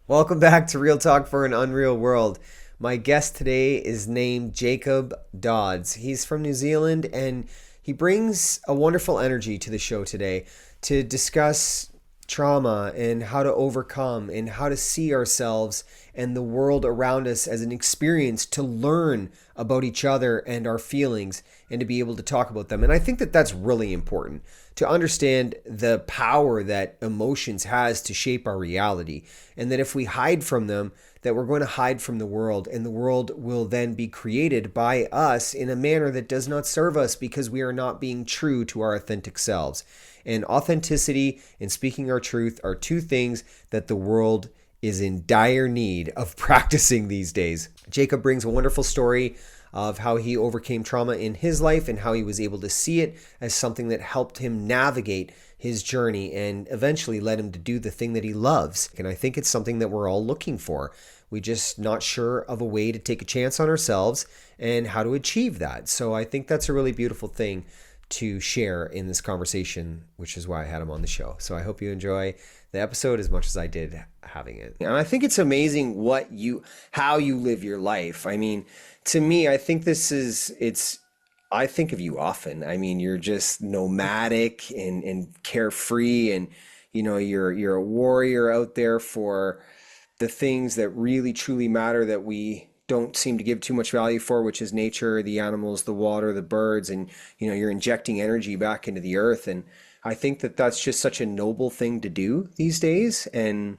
Welcome back to Real Talk for an Unreal World. My guest today is named Jacob Dodds. He's from New Zealand and he brings a wonderful energy to the show today to discuss trauma and how to overcome and how to see ourselves and the world around us as an experience to learn about each other and our feelings and to be able to talk about them. And I think that that's really important to understand the power that emotions has to shape our reality, and that if we hide from them, that we're going to hide from the world, and the world will then be created by us in a manner that does not serve us because we are not being true to our authentic selves. And authenticity and speaking our truth are two things that the world is in dire need of practicing these days. Jacob brings a wonderful story of how he overcame trauma in his life and how he was able to see it as something that helped him navigate his journey and eventually led him to do the thing that he loves. And I think it's something that we're all looking for. We just not sure of a way to take a chance on ourselves and how to achieve that. So I think that's a really beautiful thing to share in this conversation, which is why I had him on the show. So I hope you enjoy the episode as much as I did having it. And I think it's amazing how you live your life. I mean, to me, I think I think of you often. I mean, you're just nomadic and carefree, and you're a warrior out there for the things that really truly matter that we don't seem to give too much value for, which is nature, the animals, the water, the birds, and you're injecting energy back into the earth. And I think that that's just such a noble thing to do these days. And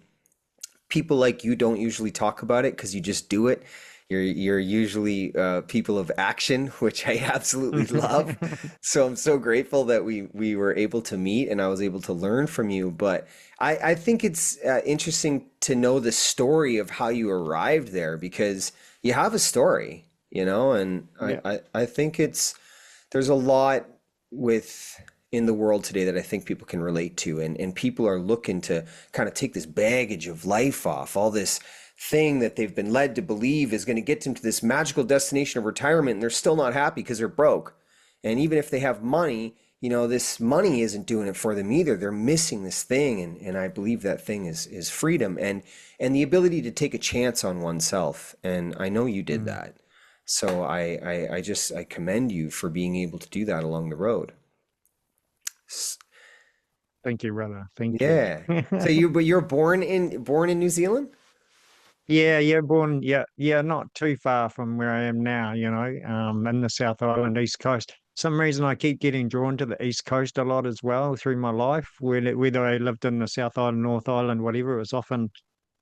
people like you don't usually talk about it because you just do it. You're usually people of action, which I absolutely love. So I'm so grateful that we were able to meet and I was able to learn from you. But I think it's interesting to know the story of how you arrived there, because you have a story, and Yeah. I think there's a lot in the world today that I think people can relate to, and people are looking to kind of take this baggage of life off, all this thing that they've been led to believe is going to get them to this magical destination of retirement, and they're still not happy because they're broke. And even if they have money, this money isn't doing it for them either. They're missing this thing, and I believe that thing is freedom and the ability to take a chance on oneself. And I know you did Mm. that. So I commend you for being able to do that along the road. S- Thank you, brother. Thank you. Yeah. But you're born in New Zealand? Yeah, born, not too far from where I am now, in the South Island, East Coast. Some reason I keep getting drawn to the East Coast a lot as well through my life. Whether I lived in the South Island, North Island, whatever, it was often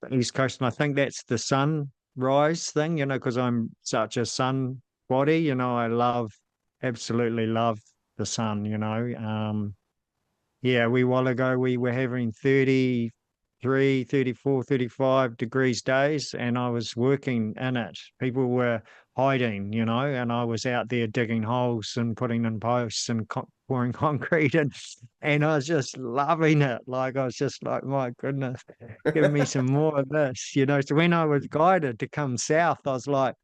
the East Coast. And I think that's the sunrise thing, because I'm such a sun body, absolutely love the sun. Yeah, a wee while ago we were having 33, 34, 35 degrees days, and I was working in it. People were hiding, and I was out there digging holes and putting in posts and pouring concrete, and I was just loving it. Like I was just like, my goodness, give me some more of this. So when I was guided to come south, I was like,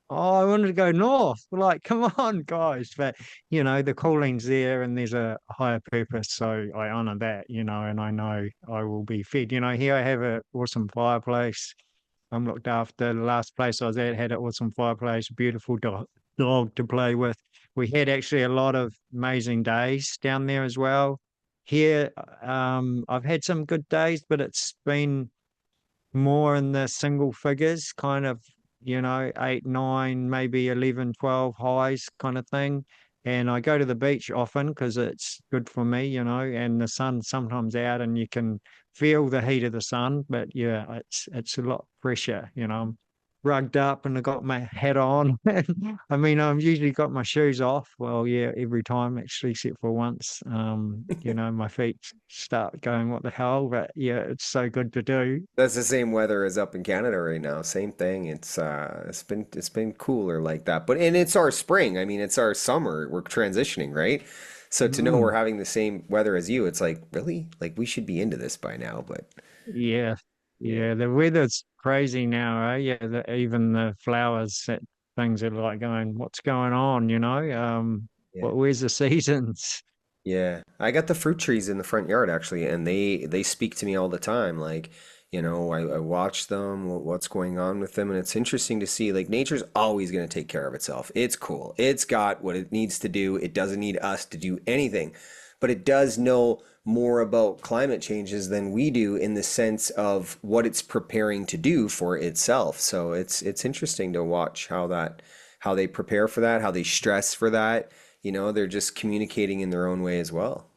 oh, I wanted to go north. Like, come on, guys. But, the calling's there and there's a higher purpose. So I honor that, and I know I will be fed. Here I have an awesome fireplace. I'm looked after. The last place I was at had an awesome fireplace, beautiful dog to play with. We had actually a lot of amazing days down there as well. Here, I've had some good days, but it's been more in the single figures, kind of, 8, 9, maybe 11, 12 highs kind of thing. And I go to the beach often because it's good for me, and the sun's sometimes out and you can feel the heat of the sun, but yeah, it's a lot fresher. Rugged up and I got my hat on. I mean, I've usually got my shoes off. Well, yeah, every time actually, except for once. My feet start going, what the hell? But yeah, it's so good to do. That's the same weather as up in Canada right now. Same thing. It's been cooler like that. And it's our spring. I mean, it's our summer. We're transitioning, right? So to know we're Mm, having the same weather as you, it's like, really? Like we should be into this by now, but yeah, yeah. yeah. The weather's crazy now, eh? Yeah, even the flowers, things are like going, what's going on? Yeah. Where's the seasons? Yeah. I got the fruit trees in the front yard actually, and they speak to me all the time. Like, I watch them, what's going on with them, and it's interesting to see like nature's always going to take care of itself. It's cool. It's got what it needs to do. It doesn't need us to do anything, but it does know more about climate changes than we do in the sense of what it's preparing to do for itself. So it's interesting to watch how they prepare for that, how they stress for that. They're just communicating in their own way as well.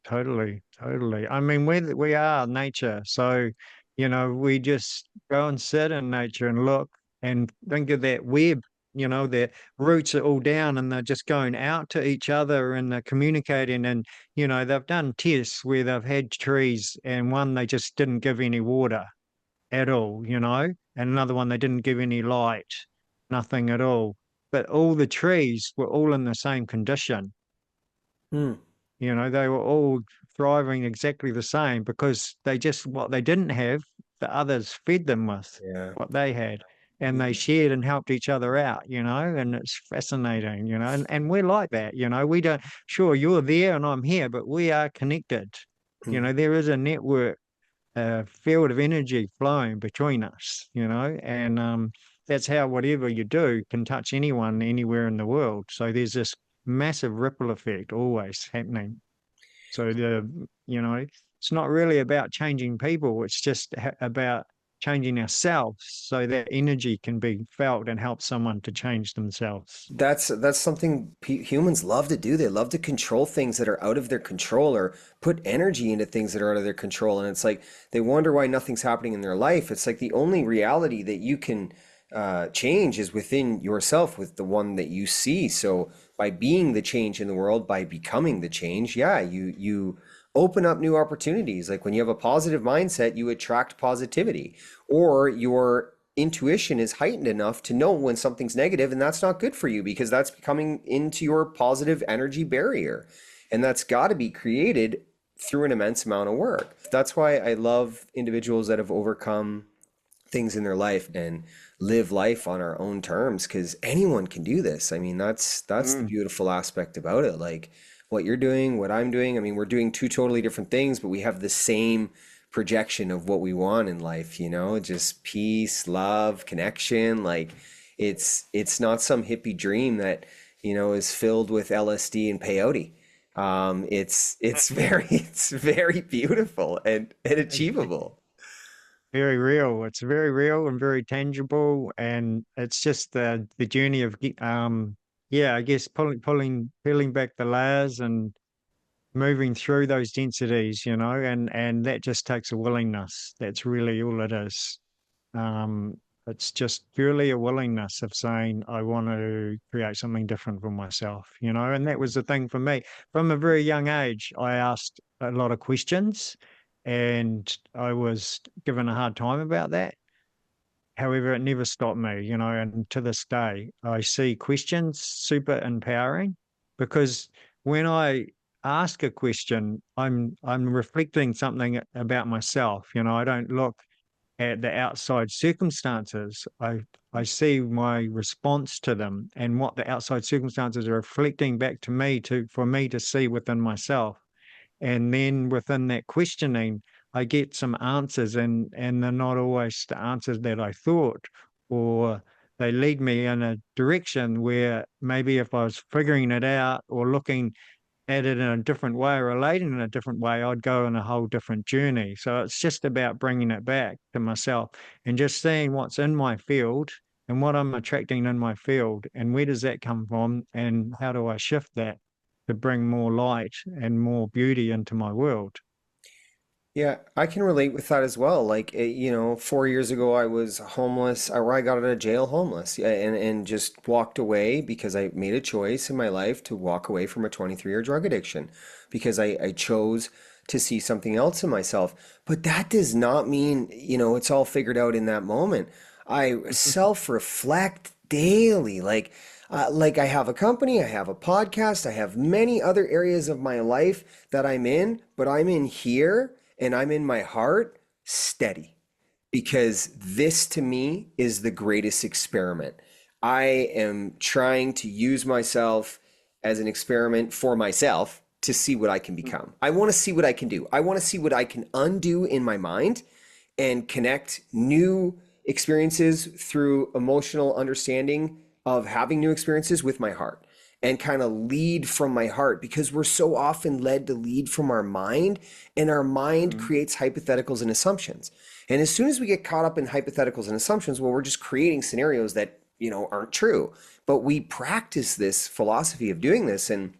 Totally, totally. I mean, we are nature, so we just go and sit in nature and look and think of that web. Their roots are all down and they're just going out to each other and they're communicating. And they've done tests where they've had trees and one they just didn't give any water at all, and another one they didn't give any light, nothing at all. But all the trees were all in the same condition. Hmm. They were all thriving exactly the same because what they didn't have, the others fed them with Yeah. what they had. And they shared and helped each other out, and it's fascinating, and we're like that, we don't, sure, you're there and I'm here, but we are connected. Hmm. There is a network, a field of energy flowing between us, and that's how whatever you do can touch anyone anywhere in the world. So there's this massive ripple effect always happening. So it's not really about changing people. It's just about changing ourselves so that energy can be felt and help someone to change themselves. That's something humans love to do. They love to control things that are out of their control or put energy into things that are out of their control. And it's like they wonder why nothing's happening in their life. It's like the only reality that you can change is within yourself, with the one that you see. So by being the change in the world, by becoming the change, yeah, you open up new opportunities. Like when you have a positive mindset, you attract positivity, or your intuition is heightened enough to know when something's negative and that's not good for you because that's coming into your positive energy barrier. And that's got to be created through an immense amount of work. That's why I love individuals that have overcome things in their life and live life on our own terms, because anyone can do this. I mean, that's the Mm. beautiful aspect about it. Like what you're doing, what I'm doing. I mean, we're doing two totally different things, but we have the same projection of what we want in life, just peace, love, connection. Like it's not some hippie dream that, is filled with LSD and peyote. It's very it's very beautiful and achievable. Very real. It's very real and very tangible, and it's just the journey of yeah, I guess peeling back the layers and moving through those densities, and that just takes a willingness. That's really all it is. Um, it's just purely a willingness of saying, I want to create something different for myself, and that was the thing for me. From a very young age, I asked a lot of questions and I was given a hard time about that. However, it never stopped me, and to this day, I see questions super empowering because when I ask a question, I'm reflecting something about myself. I don't look at the outside circumstances. I see my response to them and what the outside circumstances are reflecting back to me for me to see within myself. And then within that questioning, I get some answers, and they're not always the answers that I thought, or they lead me in a direction where maybe if I was figuring it out or looking at it in a different way, relating in a different way, I'd go on a whole different journey. So it's just about bringing it back to myself and just seeing what's in my field and what I'm attracting in my field and where does that come from and how do I shift that to bring more light and more beauty into my world. Yeah, I can relate with that as well. Like, 4 years ago, I was homeless, or I got out of jail homeless, yeah, and just walked away because I made a choice in my life to walk away from a 23-year drug addiction because I chose to see something else in myself. But that does not mean, it's all figured out in that moment. I self-reflect daily. Like I have a company, I have a podcast, I have many other areas of my life that I'm in, but I'm in here and I'm in my heart steady because this to me is the greatest experiment. I am trying to use myself as an experiment for myself to see what I can become. I want to see what I can do. I want to see what I can undo in my mind and connect new experiences through emotional understanding of having new experiences with my heart, and kind of lead from my heart, because we're so often led to lead from our mind, and our mind Mm. creates hypotheticals and assumptions. And as soon as we get caught up in hypotheticals and assumptions, well, we're just creating scenarios that, aren't true. But we practice this philosophy of doing this, and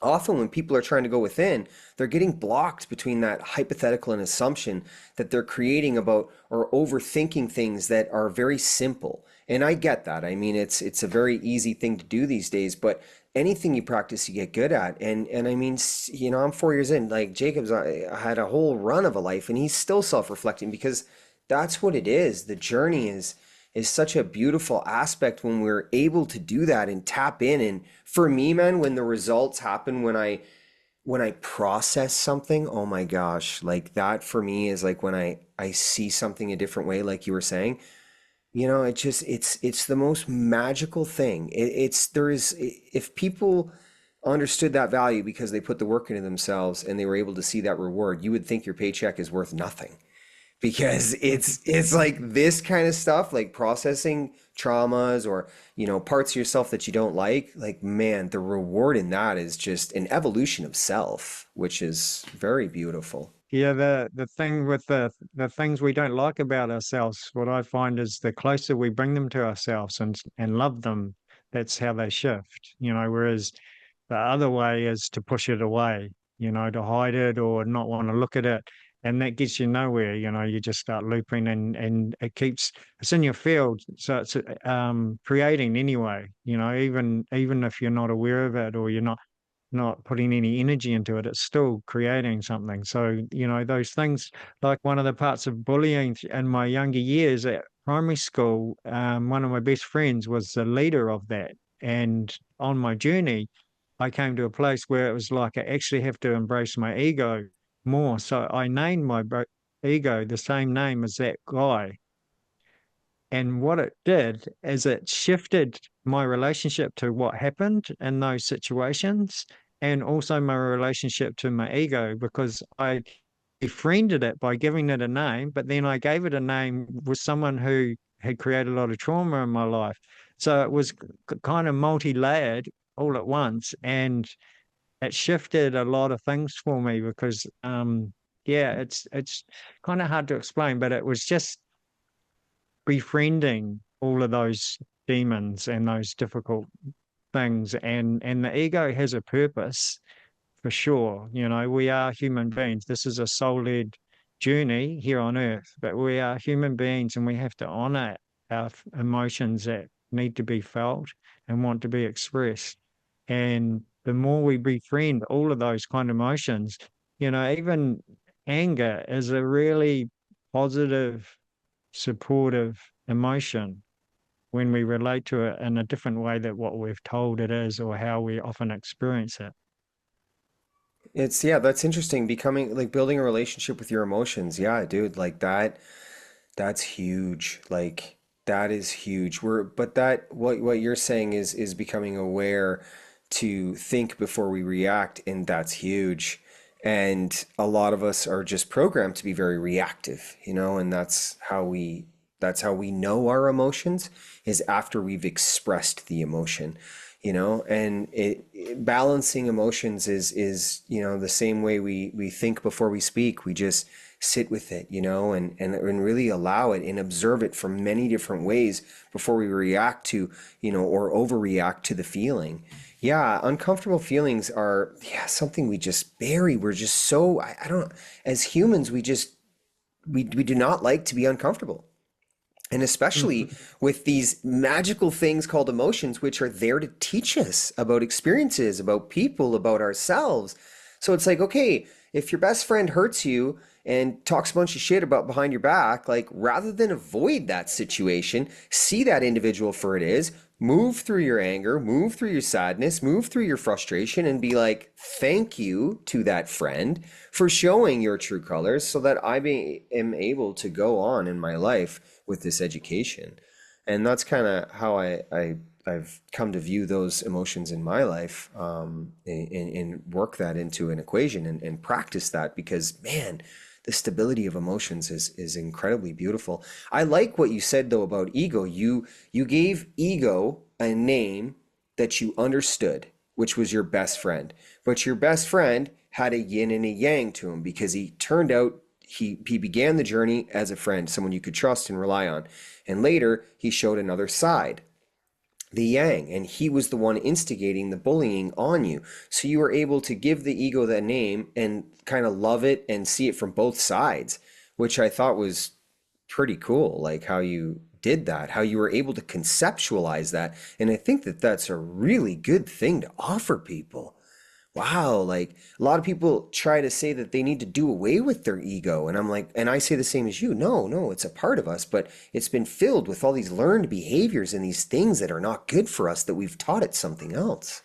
often when people are trying to go within, they're getting blocked between that hypothetical and assumption that they're creating about, or overthinking things that are very simple. And I get that. I mean, it's a very easy thing to do these days, but anything you practice, you get good at. And I mean, I'm 4 years in. Like Jacob's had a whole run of a life, and he's still self-reflecting, because that's what it is. The journey is such a beautiful aspect when we're able to do that and tap in. And for me, man, when the results happen, when I process something, oh my gosh, like that for me is like when I see something a different way, like you were saying. It just it's the most magical thing. It's there is If people understood that value because they put the work into themselves and they were able to see that reward, you would think your paycheck is worth nothing, because it's like this kind of stuff, like processing traumas, or parts of yourself that you don't like, man, the reward in that is just an evolution of self, which is very beautiful. Yeah, the thing with the things we don't like about ourselves, what I find is the closer we bring them to ourselves and love them, that's how they shift. Whereas the other way is to push it away, to hide it or not want to look at it. And that gets you nowhere. You just start looping, and it's in your field. So it's creating anyway, even if you're not aware of it, or you're not putting any energy into it, it's still creating something. So, those things, like one of the parts of bullying in my younger years at primary school, one of my best friends was the leader of that. And on my journey, I came to a place where it was like I actually have to embrace my ego more. So I named my ego the same name as that guy. And what it did is it shifted my relationship to what happened in those situations, and also my relationship to my ego, because I befriended it by giving it a name, but then I gave it a name with someone who had created a lot of trauma in my life. So it was kind of multi-layered all at once, and it shifted a lot of things for me because yeah, it's kind of hard to explain, but it was just befriending all of those demons and those difficult things, and the ego has a purpose for sure. We are human beings. This is a soul-led journey here on earth, but we are human beings, and we have to honor our emotions that need to be felt and want to be expressed. And the more we befriend all of those kind of emotions, even anger is a really positive, supportive emotion when we relate to it in a different way than what we've told it is, or how we often experience it. Yeah, that's interesting. Becoming like building a relationship with your emotions. Yeah, dude, like that's huge. Like that is huge. But that what you're saying is becoming aware to think before we react, and that's huge. And a lot of us are just programmed to be very reactive, and that's how we know our emotions, is after we've expressed the emotion. And balancing emotions is the same way we think before we speak. We just sit with it, and really allow it and observe it from many different ways before we react to, or overreact to the feeling. Yeah, uncomfortable feelings are, yeah, something we just bury. We're just so, I don't, as humans, we do not like to be uncomfortable. And especially with these magical things called emotions, which are there to teach us about experiences, about people, about ourselves. So it's like, okay, if your best friend hurts you and talks a bunch of shit about behind your back, like rather than avoid that situation, see that individual for it is, move through your anger, move through your sadness, move through your frustration, and be like, thank you to that friend for showing your true colors, so that am able to go on in my life with this education. And that's kind of how I've come to view those emotions in my life, and work that into an equation, and practice that, because man, the stability of emotions is incredibly beautiful. I like what you said though about ego. You gave ego a name that you understood, which was your best friend. But your best friend had a yin and a yang to him because he turned out he began the journey as a friend, someone you could trust and rely on. And later he showed another side, the yang, and he was the one instigating the bullying on you. So you were able to give the ego that name and kind of love it and see it from both sides, which I thought was pretty cool, like how you did that, how you were able to conceptualize that. And I think that that's a really good thing to offer people. Wow, like a lot of people try to say that they need to do away with their ego. And I'm like, and I say the same as you. No, no, it's a part of us, but it's been filled with all these learned behaviors and these things that are not good for us that we've taught it something else.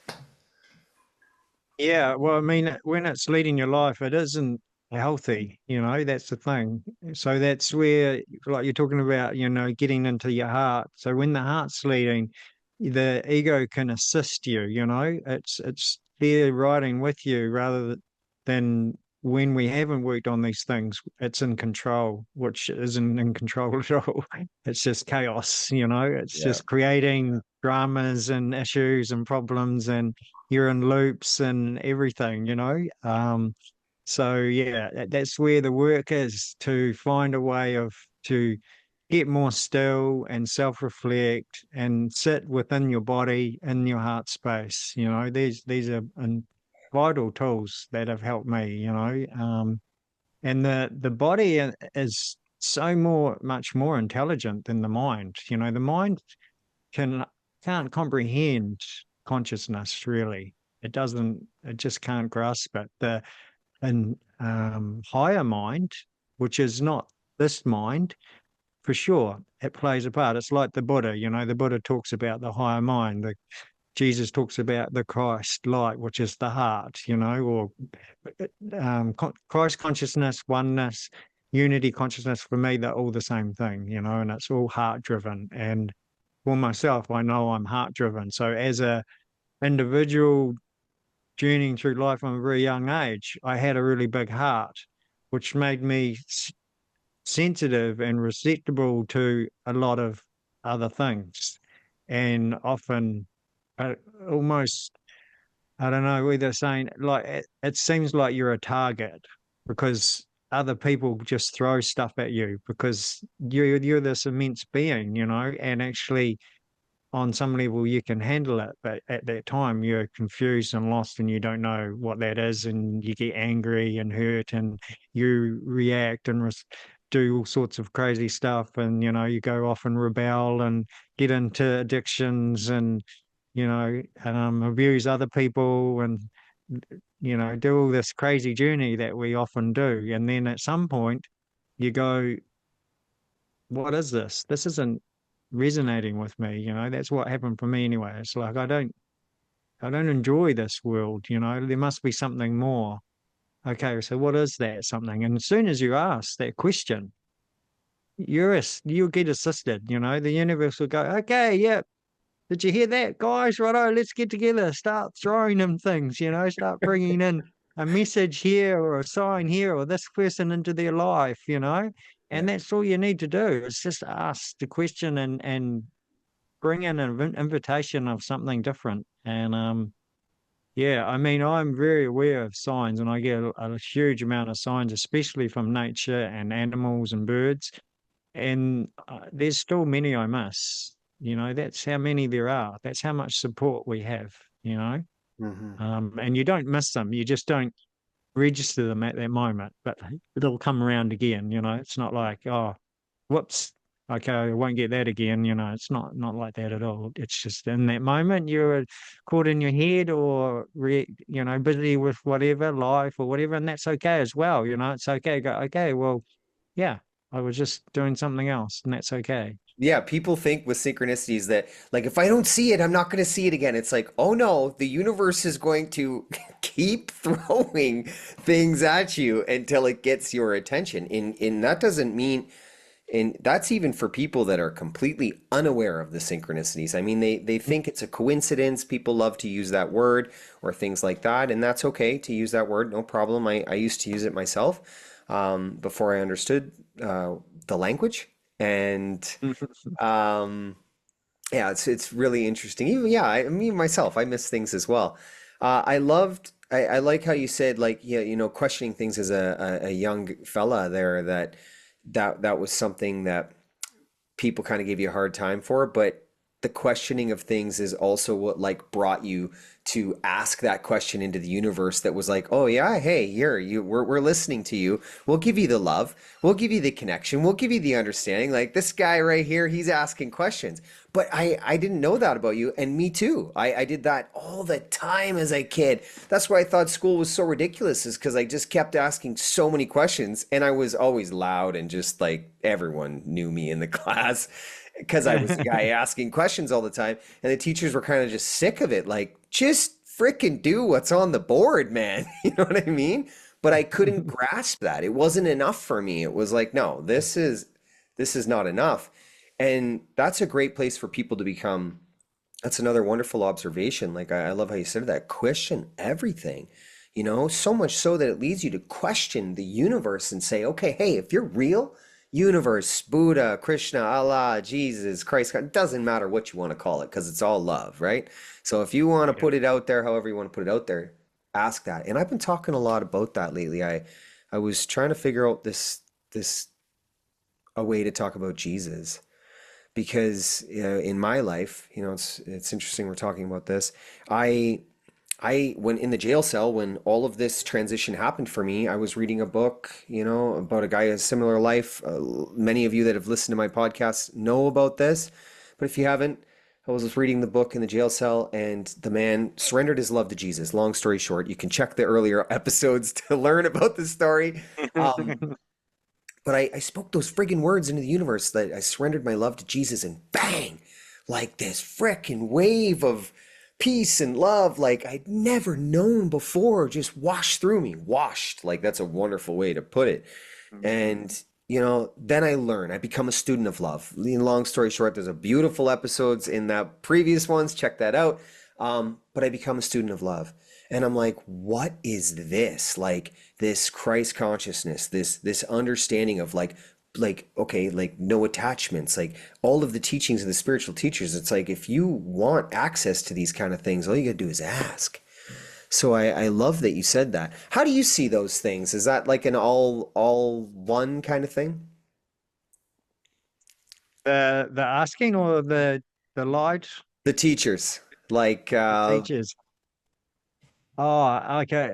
Yeah, well, I mean, when it's leading your life, it isn't healthy, that's the thing. So that's where, like you're talking about, getting into your heart. So when the heart's leading, the ego can assist you, it's there riding with you rather than when we haven't worked on these things, it's in control, which isn't in control at all. It's just chaos, it's Yeah. just creating dramas and issues and problems, and you're in loops and everything, so yeah, that's where the work is, to find a way of to get more still and self-reflect and sit within your body in your heart space. These are vital tools that have helped me. And the body is so much more intelligent than the mind. The mind can can't comprehend consciousness really. It just can't grasp it. The and higher mind, which is not this mind, for sure, it plays a part. It's like the Buddha. The Buddha talks about the higher mind. Jesus talks about the Christ light, which is the heart. Or Christ consciousness, oneness, unity consciousness. For me, they're all the same thing. And it's all heart driven. And for myself, I know I'm heart driven. So as a individual journeying through life from a very young age, I had a really big heart, which made me sensitive and receptible to a lot of other things. And often, uh, almost, I don't know, whether saying like it seems like you're a target because other people just throw stuff at you because you're this immense being, and actually on some level you can handle it, but at that time you're confused and lost and you don't know what that is, and you get angry and hurt and you react and do all sorts of crazy stuff, and you go off and rebel and get into addictions and abuse other people and do all this crazy journey that we often do, and then at some point you go, what is this? This isn't resonating with me. That's what happened for me anyway. It's like I don't enjoy this world. There must be something more. Okay, so what is that something? And as soon as you ask that question, you'll get assisted. The universe will go, okay, yeah. Did you hear that, guys? Righto, let's get together. Start throwing them things. Start bringing in a message here or a sign here or this person into their life. Yeah. And that's all you need to do. It's just ask the question and bring in an invitation of something different. And yeah, I mean, I'm very aware of signs, and I get a huge amount of signs, especially from nature and animals and birds. And there's still many I miss. That's how many there are. That's how much support we have. You know, Hmm. and you don't miss them. You just don't register them at that moment, but it'll come around again. It's not like, oh, whoops, okay, I won't get that again. It's not like that at all. It's just in that moment you're caught in your head or busy with whatever life or whatever, and that's okay as well. It's okay. Go, okay, well, yeah, I was just doing something else, and that's okay. Yeah, people think with synchronicities that, like, if I don't see it, I'm not going to see it again. It's like, oh no, the universe is going to keep throwing things at you until it gets your attention. And that doesn't mean, and that's even for people that are completely unaware of the synchronicities. I mean, they think it's a coincidence. People love to use that word or things like that, and that's okay to use that word, no problem. I used to use it myself. before I understood the language. And um, yeah, it's really interesting. Even yeah, me myself, I miss things as well. I like how you said like yeah, questioning things as a young fella there that was something that people kind of give you a hard time for, but the questioning of things is also what like brought you to ask that question into the universe that was like, oh yeah, hey, here, we're listening to you. We'll give you the love. We'll give you the connection. We'll give you the understanding. Like this guy right here, he's asking questions. But I didn't know that about you, and me too. I did that all the time as a kid. That's why I thought school was so ridiculous, is because I just kept asking so many questions, and I was always loud and just like everyone knew me in the class because I was the guy asking questions all the time, and the teachers were kind of just sick of it. Like, just freaking do what's on the board, man. You know what I mean? But I couldn't grasp that. It wasn't enough for me. It was like, no, this is not enough. And that's a great place for people to become. That's another wonderful observation. Like I love how you said that. Question everything, so much so that it leads you to question the universe and say, okay, hey, if you're real, universe, Buddha, Krishna, Allah, Jesus, Christ, it doesn't matter what you want to call it because it's all love, right? So if you want to Yeah. put it out there, however you want to put it out there, ask that. And I've been talking a lot about that lately. I was trying to figure out this a way to talk about Jesus because in my life, it's interesting we're talking about this. I when in the jail cell when all of this transition happened for me, I was reading a book, about a guy who has a similar life. Many of you that have listened to my podcast know about this, but if you haven't, I was just reading the book in the jail cell, and the man surrendered his love to Jesus. Long story short, you can check the earlier episodes to learn about the story. Um, but I spoke those friggin' words into the universe that I surrendered my love to Jesus, and bang, like this frickin' wave of peace and love like I'd never known before just washed through me. Washed, like that's a wonderful way to put it. And then I learn. I become a student of love. Long story short, there's a beautiful episodes in that previous ones. Check that out. But I become a student of love, and I'm like, what is this? Like this Christ consciousness, this understanding of like okay, like no attachments, like all of the teachings of the spiritual teachers. It's like if you want access to these kind of things, all you gotta do is ask. So I love that you said that. How do you see those things? Is that like an all one kind of thing? The asking or the light, The teachers, like the teachers. Oh, okay.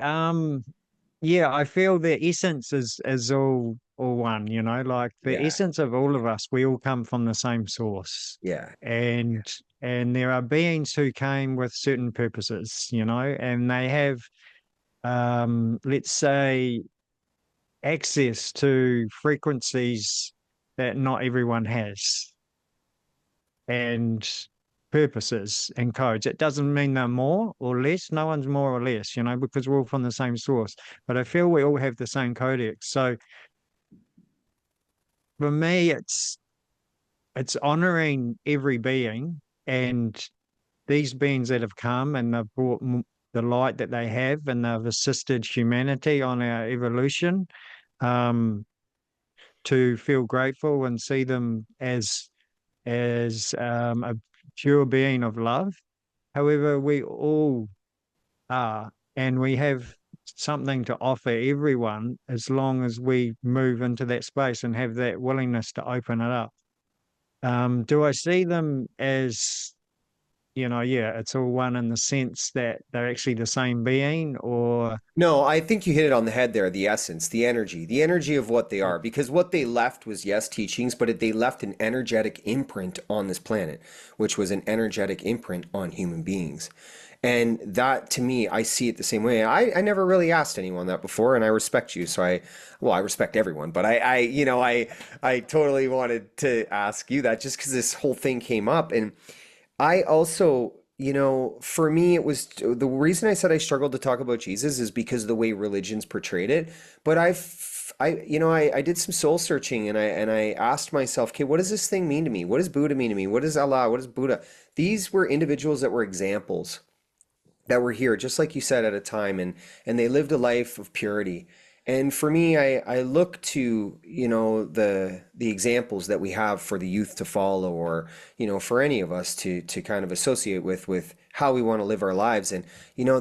Yeah, I feel the essence is all one, like the yeah, essence of all of us, we all come from the same source. yeah, And and there are beings who came with certain purposes, and they have let's say access to frequencies that not everyone has, and purposes and codes. It doesn't mean they're more or less. No one's more or less, because we're all from the same source. But I feel we all have the same codex. So for me, it's honoring every being, and these beings that have come and they've brought the light that they have, and they've assisted humanity on our evolution. Um, to feel grateful and see them as a pure being of love. However, we all are, and we have something to offer everyone as long as we move into that space and have that willingness to open it up. Do I see them as, yeah, it's all one in the sense that they're actually the same being, or No, I think you hit it on the head there, the essence, the energy of what they are. Because what they left was, yes, teachings, but they left an energetic imprint on this planet, which was an energetic imprint on human beings. And that, to me, I see it the same way. I never really asked anyone that before, and I respect you. So well, I respect everyone, but I totally wanted to ask you that just because this whole thing came up. And I also, for me, it was the reason I said I struggled to talk about Jesus is because of the way religions portrayed it. But I did some soul searching, and I asked myself, okay, what does this thing mean to me? What does Buddha mean to me? What is Allah? What is Buddha? These were individuals that were examples that were here, just like you said, at a time, and they lived a life of purity. And for me, I look to, the examples that we have for the youth to follow, or, for any of us to kind of associate with how we want to live our lives. And,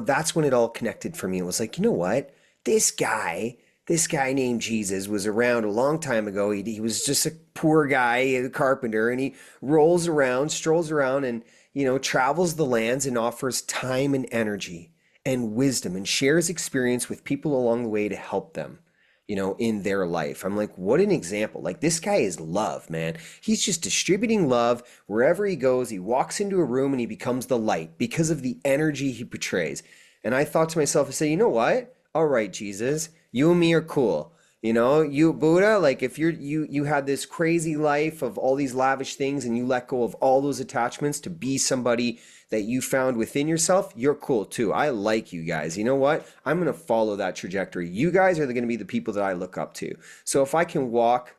that's when it all connected for me. It was like, you know what? This guy, this guy named Jesus was around a long time ago. He was just a poor guy, a carpenter, and he strolls around and, travels the lands and offers time and energy and wisdom and shares experience with people along the way to help them, in their life. I'm like, what an example. Like, this guy is love, man. He's just distributing love wherever he goes. He walks into a room and he becomes the light because of the energy he portrays. And I thought to myself, I said, you know what? All right, Jesus, you and me are cool. You Buddha, like, if you had this crazy life of all these lavish things and you let go of all those attachments to be somebody that you found within yourself, you're cool too. I like you guys. You know what? I'm going to follow that trajectory. You guys are going to be the people that I look up to. So if I can walk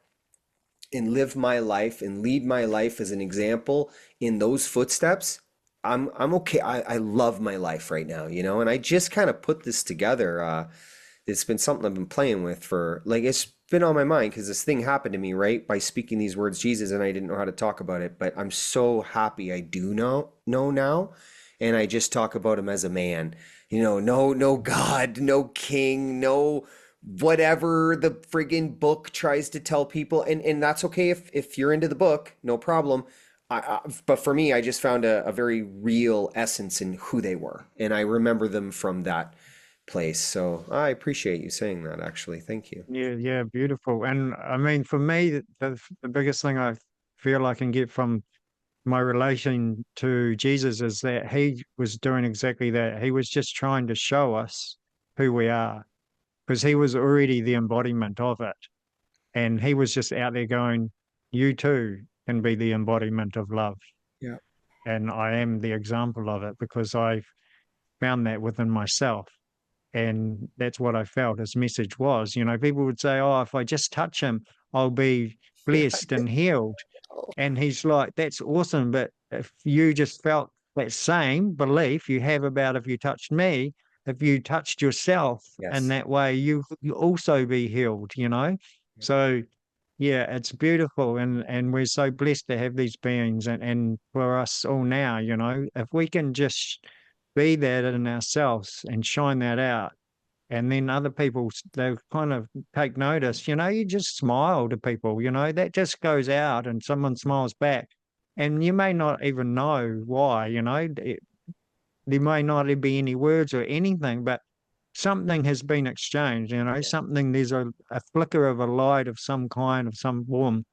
and live my life and lead my life as an example in those footsteps, I'm okay. I love my life right now, and I just kind of put this together. It's been something I've been playing with for, like, it's been on my mind because this thing happened to me, right? By speaking these words, Jesus, and I didn't know how to talk about it, but I'm so happy I do know now. And I just talk about him as a man, no God, no king, no whatever the friggin' book tries to tell people. And that's okay if you're into the book, no problem. But for me, I just found a very real essence in who they were. And I remember them from that place. So I appreciate you saying that, actually. Thank you. Yeah, yeah, beautiful. And I mean, for me, the biggest thing I feel I can get from my relation to Jesus is that he was doing exactly that. He was just trying to show us who we are because he was already the embodiment of it. And he was just out there going, you too can be the embodiment of love. Yeah. And I am the example of it because I found that within myself. And that's what I felt his message was. People would say, oh, if I just touch him, I'll be Yeah. blessed and healed. And he's like, that's awesome. But if you just felt that same belief you have about if you touched me, if you touched yourself in Yes. that way, you also be healed. So yeah, it's beautiful and we're so blessed to have these beings and for us all now, if we can just be that in ourselves and shine that out and then other people they kind of take notice, you just smile to people, that just goes out and someone smiles back and you may not even know why, there may not be any words or anything, but something has been exchanged, Yeah. something, there's a flicker of a light of some kind, of some form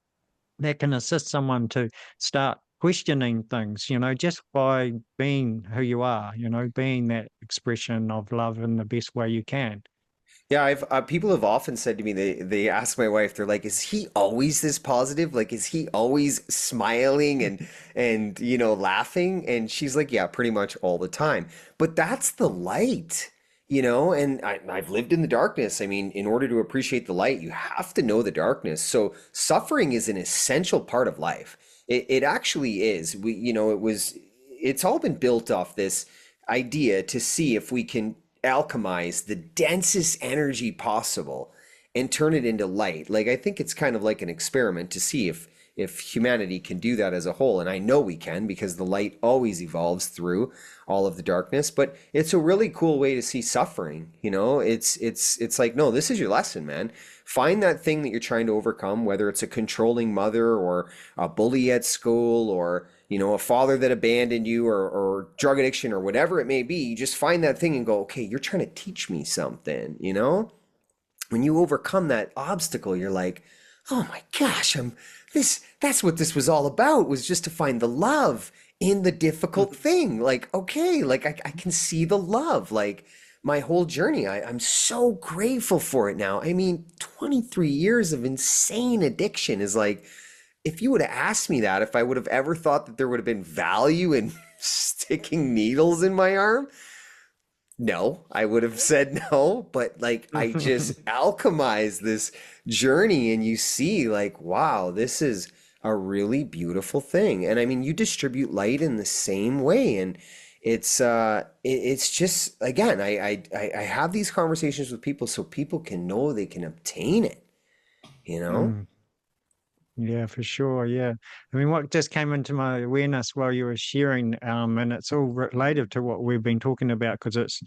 that can assist someone to start questioning things, just by being who you are, being that expression of love in the best way you can. Yeah, I've people have often said to me, they ask my wife, they're like, is he always this positive? Like, is he always smiling and laughing? And she's like, yeah, pretty much all the time. But that's the light, and I've lived in the darkness. I mean, in order to appreciate the light, you have to know the darkness. So suffering is an essential part of life. It actually is. It's all been built off this idea to see if we can alchemize the densest energy possible and turn it into light. Like, I think it's kind of like an experiment to see if humanity can do that as a whole. And I know we can because the light always evolves through all of the darkness. But it's a really cool way to see suffering. It's like, no, this is your lesson, man. Find that thing that you're trying to overcome, whether it's a controlling mother or a bully at school or a father that abandoned you or drug addiction or whatever it may be. You just find that thing and go, okay, you're trying to teach me something. When you overcome that obstacle, you're like, oh my gosh, that's what this was all about, was just to find the love in the difficult thing. Like, okay, like I can see the love, like my whole journey. I'm so grateful for it now. I mean, 23 years of insane addiction is like, if you would have asked me that, if I would have ever thought that there would have been value in sticking needles in my arm, no, I would have said no. But like, I just alchemized this journey, and you see, like, wow, this is a really beautiful thing. And I mean, you distribute light in the same way. And It's just, again, I have these conversations with people so people can know they can obtain it, you know? Mm. Yeah, for sure. Yeah. I mean, what just came into my awareness while you were sharing, and it's all related to what we've been talking about because it's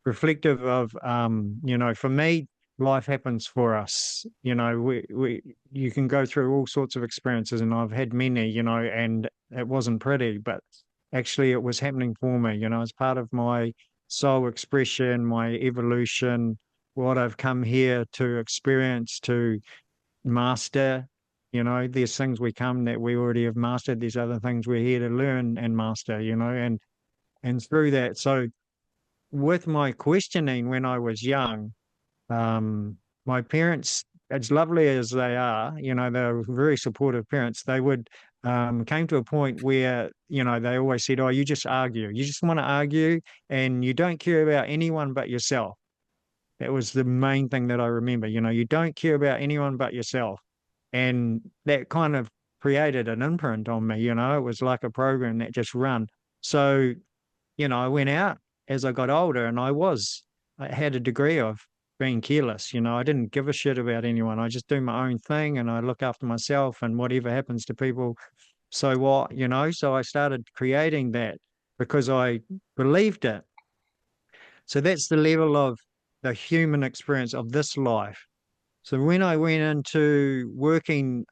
reflective of, for me, life happens for us. You can go through all sorts of experiences, and I've had many, and it wasn't pretty, but actually it was happening for me, as part of my soul expression, my evolution, what I've come here to experience, to master. There's things we come that we already have mastered. There's other things we're here to learn and master, and through that. So with my questioning when I was young, um, my parents, as lovely as they are, they were very supportive parents. They would came to a point where, they always said, "Oh, you just argue. You just want to argue, and you don't care about anyone but yourself." That was the main thing that I remember. You don't care about anyone but yourself. And that kind of created an imprint on me. It was like a program that just run. So, I went out as I got older and I had a degree of being careless. I didn't give a shit about anyone. I just do my own thing and I look after myself and whatever happens to people, so what, So I started creating that because I believed it. So that's the level of the human experience of this life. So when I went into working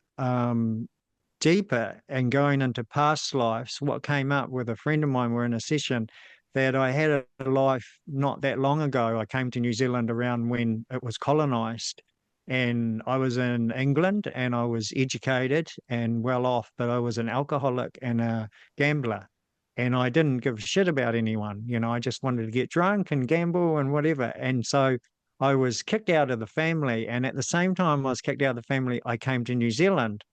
deeper and going into past lives, what came up with a friend of mine, we're in a session that I had a life not that long ago. I came to New Zealand around when it was colonized. And I was in England and I was educated and well off, but I was an alcoholic and a gambler. And I didn't give a shit about anyone. I just wanted to get drunk and gamble and whatever. And so I was kicked out of the family. And at the same time I was kicked out of the family, I came to New Zealand.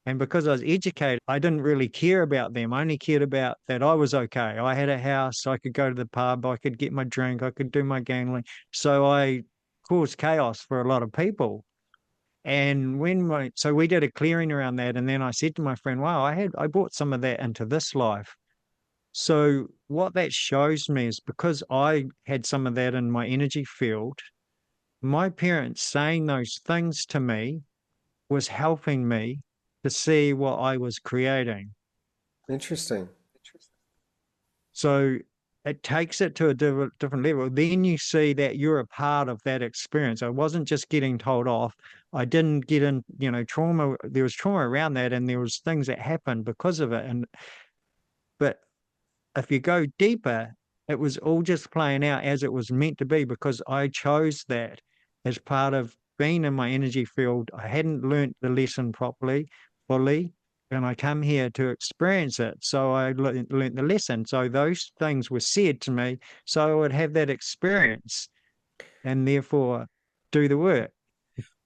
And because I was educated, I didn't really care about them. I only cared about that I was okay. I had a house, I could go to the pub, I could get my drink, I could do my gambling. So I caused chaos for a lot of people. And so we did a clearing around that. And then I said to my friend, wow, I brought some of that into this life. So what that shows me is because I had some of that in my energy field, my parents saying those things to me was helping me to see what I was creating. Interesting. So it takes it to a different level. Then you see that you're a part of that experience. I wasn't just getting told off. I didn't get in, trauma. There was trauma around that, and there was things that happened because of it. But if you go deeper, it was all just playing out as it was meant to be because I chose that as part of being in my energy field. I hadn't learnt the lesson properly, fully, and I come here to experience it. So I learnt the lesson. So those things were said to me, so I would have that experience and therefore do the work.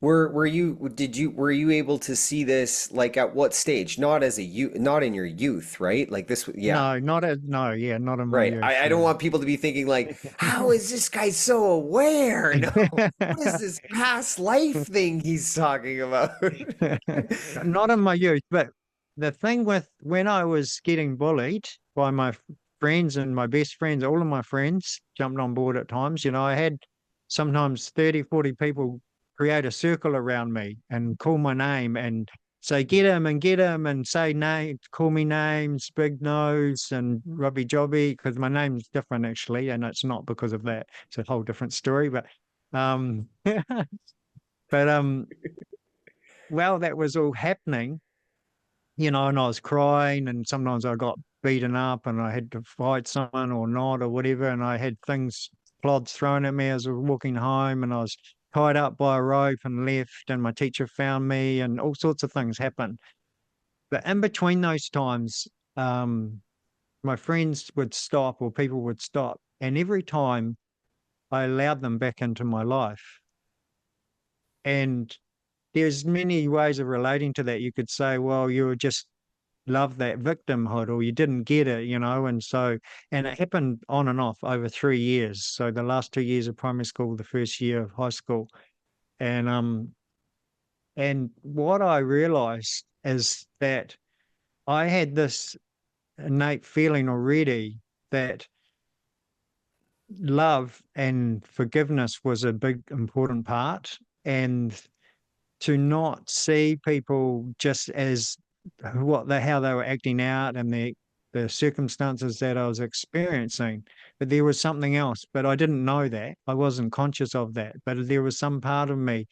Were you able to see this like at what stage? Not as a youth, not in your youth, right? Like this, yeah. No, yeah, not in my Right. youth, I don't yeah. want people to be thinking like, how is this guy so aware? No. What is this past life thing he's talking about? Not in my youth, but the thing with when I was getting bullied by my friends and my best friends, all of my friends jumped on board at times. I had sometimes 30, 40 people create a circle around me and call my name and say, get him, and say name, call me names, big nose and rubby jobby, because my name's different actually, and it's not because of that. It's a whole different story. Um, but while that was all happening, and I was crying, and sometimes I got beaten up and I had to fight someone or not or whatever, and I had things, clods thrown at me as I was walking home, and I was tied up by a rope and left, and my teacher found me, and all sorts of things happened. But in between those times, um, my friends would stop or people would stop, and every time I allowed them back into my life. And there's many ways of relating to that. You could say, well, you were just love that victimhood or you didn't get it, and so, and it happened on and off over 3 years. So the last 2 years of primary school, the first year of high school. And what I realized is that I had this innate feeling already that love and forgiveness was a big important part, and to not see people just as how they were acting out and the circumstances that I was experiencing, but there was something else. But I didn't know that. I wasn't conscious of that. But there was some part of me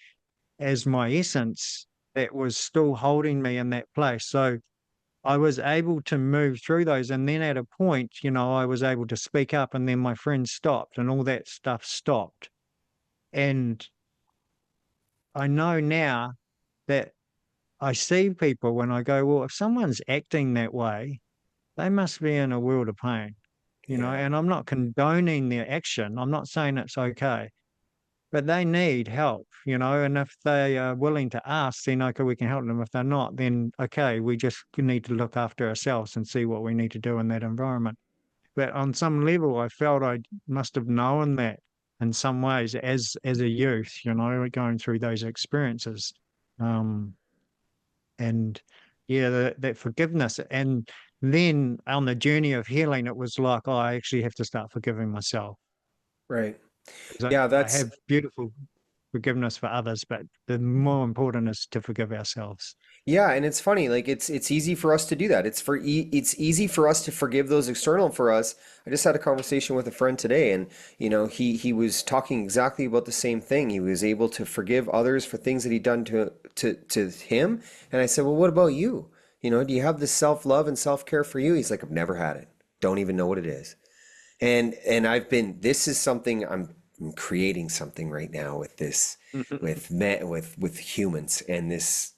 as my essence that was still holding me in that place. So I was able to move through those. And then at a point, I was able to speak up, and then my friends stopped and all that stuff stopped. And I know now that I see people when I go, well, if someone's acting that way, they must be in a world of pain, Yeah. and I'm not condoning their action. I'm not saying it's okay, but they need help, and if they are willing to ask, then okay, we can help them. If they're not, then okay, we just need to look after ourselves and see what we need to do in that environment. But on some level, I felt I must have known that in some ways as a youth, going through those experiences. Um, and yeah, that forgiveness. And then on the journey of healing, it was like, oh, I actually have to start forgiving myself. Right. Because Yeah, I that's have beautiful forgiveness for others, but the more important is to forgive ourselves. Yeah, and it's funny, like it's easy for us to do that. It's easy for us to forgive those external for us. I just had a conversation with a friend today, and he was talking exactly about the same thing. He was able to forgive others for things that he'd done to him. And I said, "Well, what about you? Do you have this self-love and self-care for you?" He's like, "I've never had it. Don't even know what it is." And this is something I'm creating something right now with this with humans, and this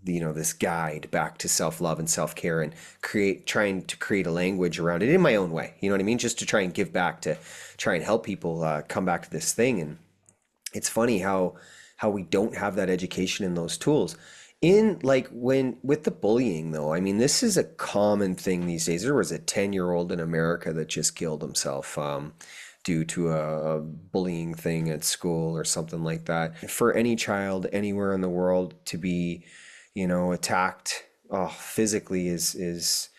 this guide back to self-love and self-care, and trying to create a language around it in my own way, you know what I mean, just to try and give back, to try and help people come back to this thing. And it's funny how we don't have that education in those tools. In like when with the bullying though, I mean, this is a common thing these days. There was a 10-year-old in America that just killed himself due to a bullying thing at school or something like that. For any child anywhere in the world to be, attacked, physically is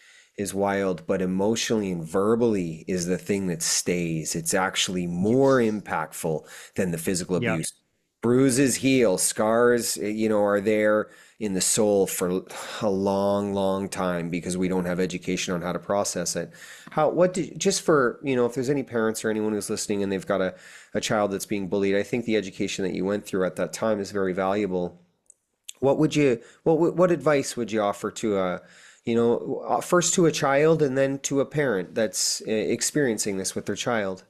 wild, but emotionally and verbally is the thing that stays. It's actually more Yes. impactful than the physical Yeah. abuse. Bruises heal, scars, are there in the soul for a long, long time because we don't have education on how to process it. Just for, if there's any parents or anyone who's listening and they've got a child that's being bullied, I think the education that you went through at that time is very valuable. What advice would you offer to first to a child and then to a parent that's experiencing this with their child?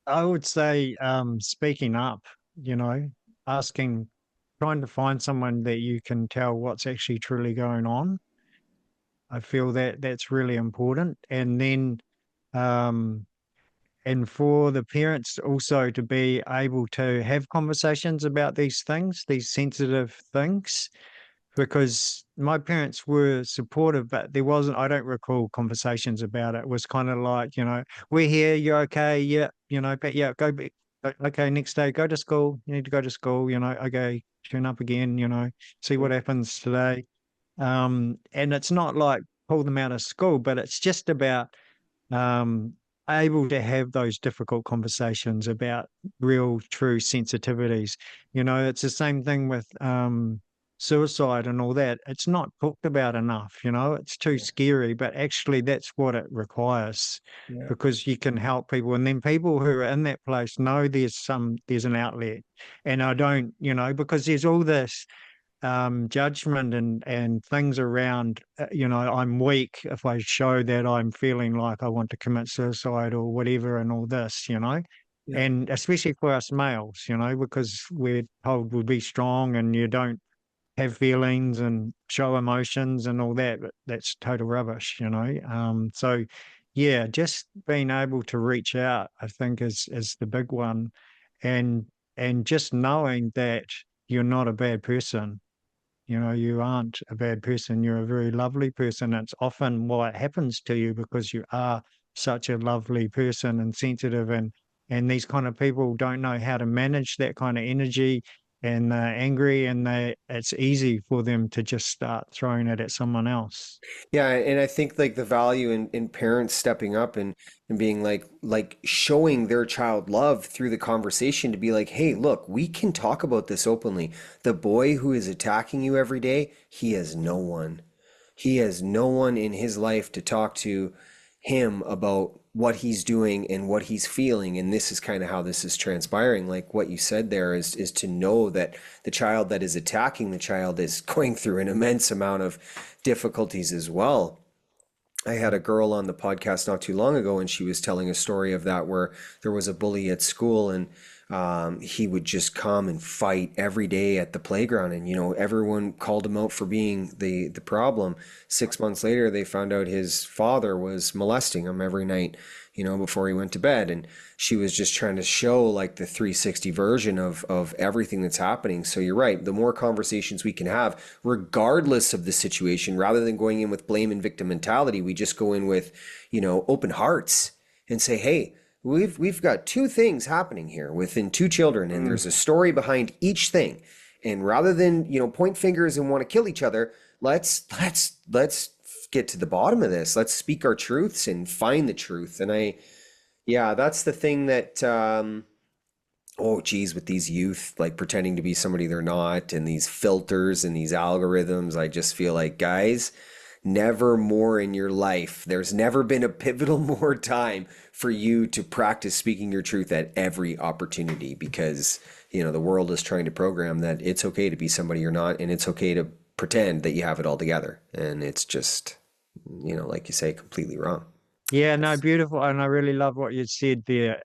I would say speaking up, you know, asking, trying to find someone that you can tell what's actually truly going on. I feel that that's really important. And then, um, and for the parents also to be able to have conversations about these things, these sensitive things, because my parents were supportive, but there wasn't, I don't recall conversations about it. It was kind of like, we're here, you're okay, yeah, but yeah, go back. Okay, next day, go to school. You need to go to school, okay, turn up again, see what happens today. And it's not like pull them out of school, but it's just about um, able to have those difficult conversations about real, true sensitivities. It's the same thing with suicide and all that. It's not talked about enough, it's too scary, but actually that's what it requires Yeah. because you can help people. And then people who are in that place know there's an outlet. And I don't, because there's all this judgment and things around, I'm weak if I show that I'm feeling like I want to commit suicide or whatever and all this, Yeah. and especially for us males, because we're told we'll be strong and you don't have feelings and show emotions and all that, but that's total rubbish, so yeah, just being able to reach out, I think is the big one. And just knowing that you're not a bad person. You aren't a bad person. You're a very lovely person. It's often what happens to you because you are such a lovely person and sensitive, and these kind of people don't know how to manage that kind of energy. and they're angry, and it's easy for them to just start throwing it at someone else. Yeah, and I think like the value in parents stepping up and being like showing their child love through the conversation to be like, hey, look, we can talk about this openly. The boy who is attacking you every day, he has no one. He has no one in his life to talk to him about what he's doing and what he's feeling. And this is kind of how this is transpiring. Like what you said there is to know that the child that is attacking the child is going through an immense amount of difficulties as well. I had a girl on the podcast not too long ago, and she was telling a story of that where there was a bully at school, and he would just come and fight every day at the playground, and everyone called him out for being the problem. 6 months later, they found out his father was molesting him every night, before he went to bed, and she was just trying to show like the 360 version of everything that's happening. So you're right. The more conversations we can have, regardless of the situation, rather than going in with blame and victim mentality, we just go in with, open hearts and say, hey, we've got two things happening here within two children, and Mm. there's a story behind each thing. And rather than, point fingers and want to kill each other, let's get to the bottom of this. Let's speak our truths and find the truth. And yeah, that's the thing that, oh, geez, with these youth, like pretending to be somebody they're not, and these filters and these algorithms, I just feel like, guys, never more in your life. There's never been a pivotal more time for you to practice speaking your truth at every opportunity because, the world is trying to program that it's okay to be somebody you're not, and it's okay to pretend that you have it all together. And it's just, like you say, completely wrong. Yeah, no, beautiful. And I really love what you said there.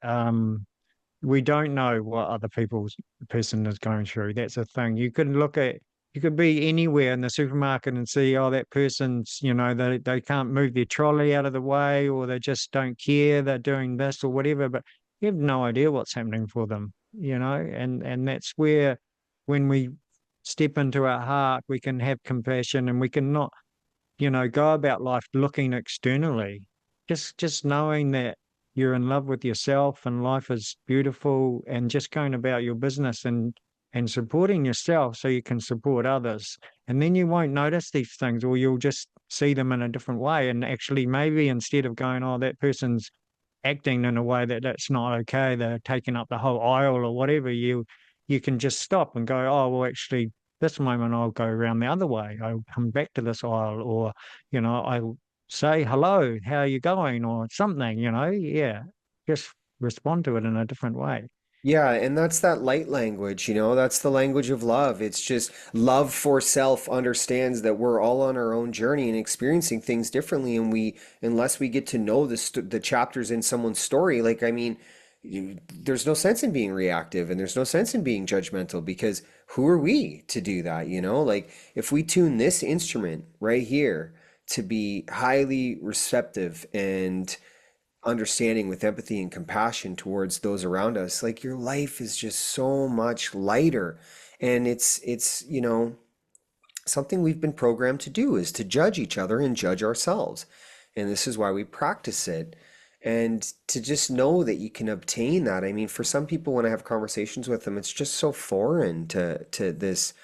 We don't know what other people's person is going through. That's a thing. You could be anywhere in the supermarket and see, oh, that person's, they can't move their trolley out of the way, or they just don't care. They're doing this or whatever, but you have no idea what's happening for them, and that's where when we step into our heart, we can have compassion, and we can not, go about life looking externally. Just knowing that you're in love with yourself and life is beautiful, and just going about your business and supporting yourself so you can support others. And then you won't notice these things, or you'll just see them in a different way. And actually, maybe instead of going, oh, that person's acting in a way that's not okay, they're taking up the whole aisle or whatever, you can just stop and go, oh, well, actually, this moment I'll go around the other way. I'll come back to this aisle, or, I'll say, hello, how are you going, or something, yeah, just respond to it in a different way. Yeah, and that's that light language, that's the language of love. It's just love for self understands that we're all on our own journey and experiencing things differently. And unless we get to know the chapters in someone's story, like, I mean, there's no sense in being reactive and there's no sense in being judgmental because who are we to do that, Like, if we tune this instrument right here to be highly receptive and understanding with empathy and compassion towards those around us, like your life is just so much lighter. And it's something we've been programmed to do is to judge each other and judge ourselves. And this is why we practice it. And to just know that you can obtain that. I mean, for some people, when I have conversations with them, it's just so foreign to this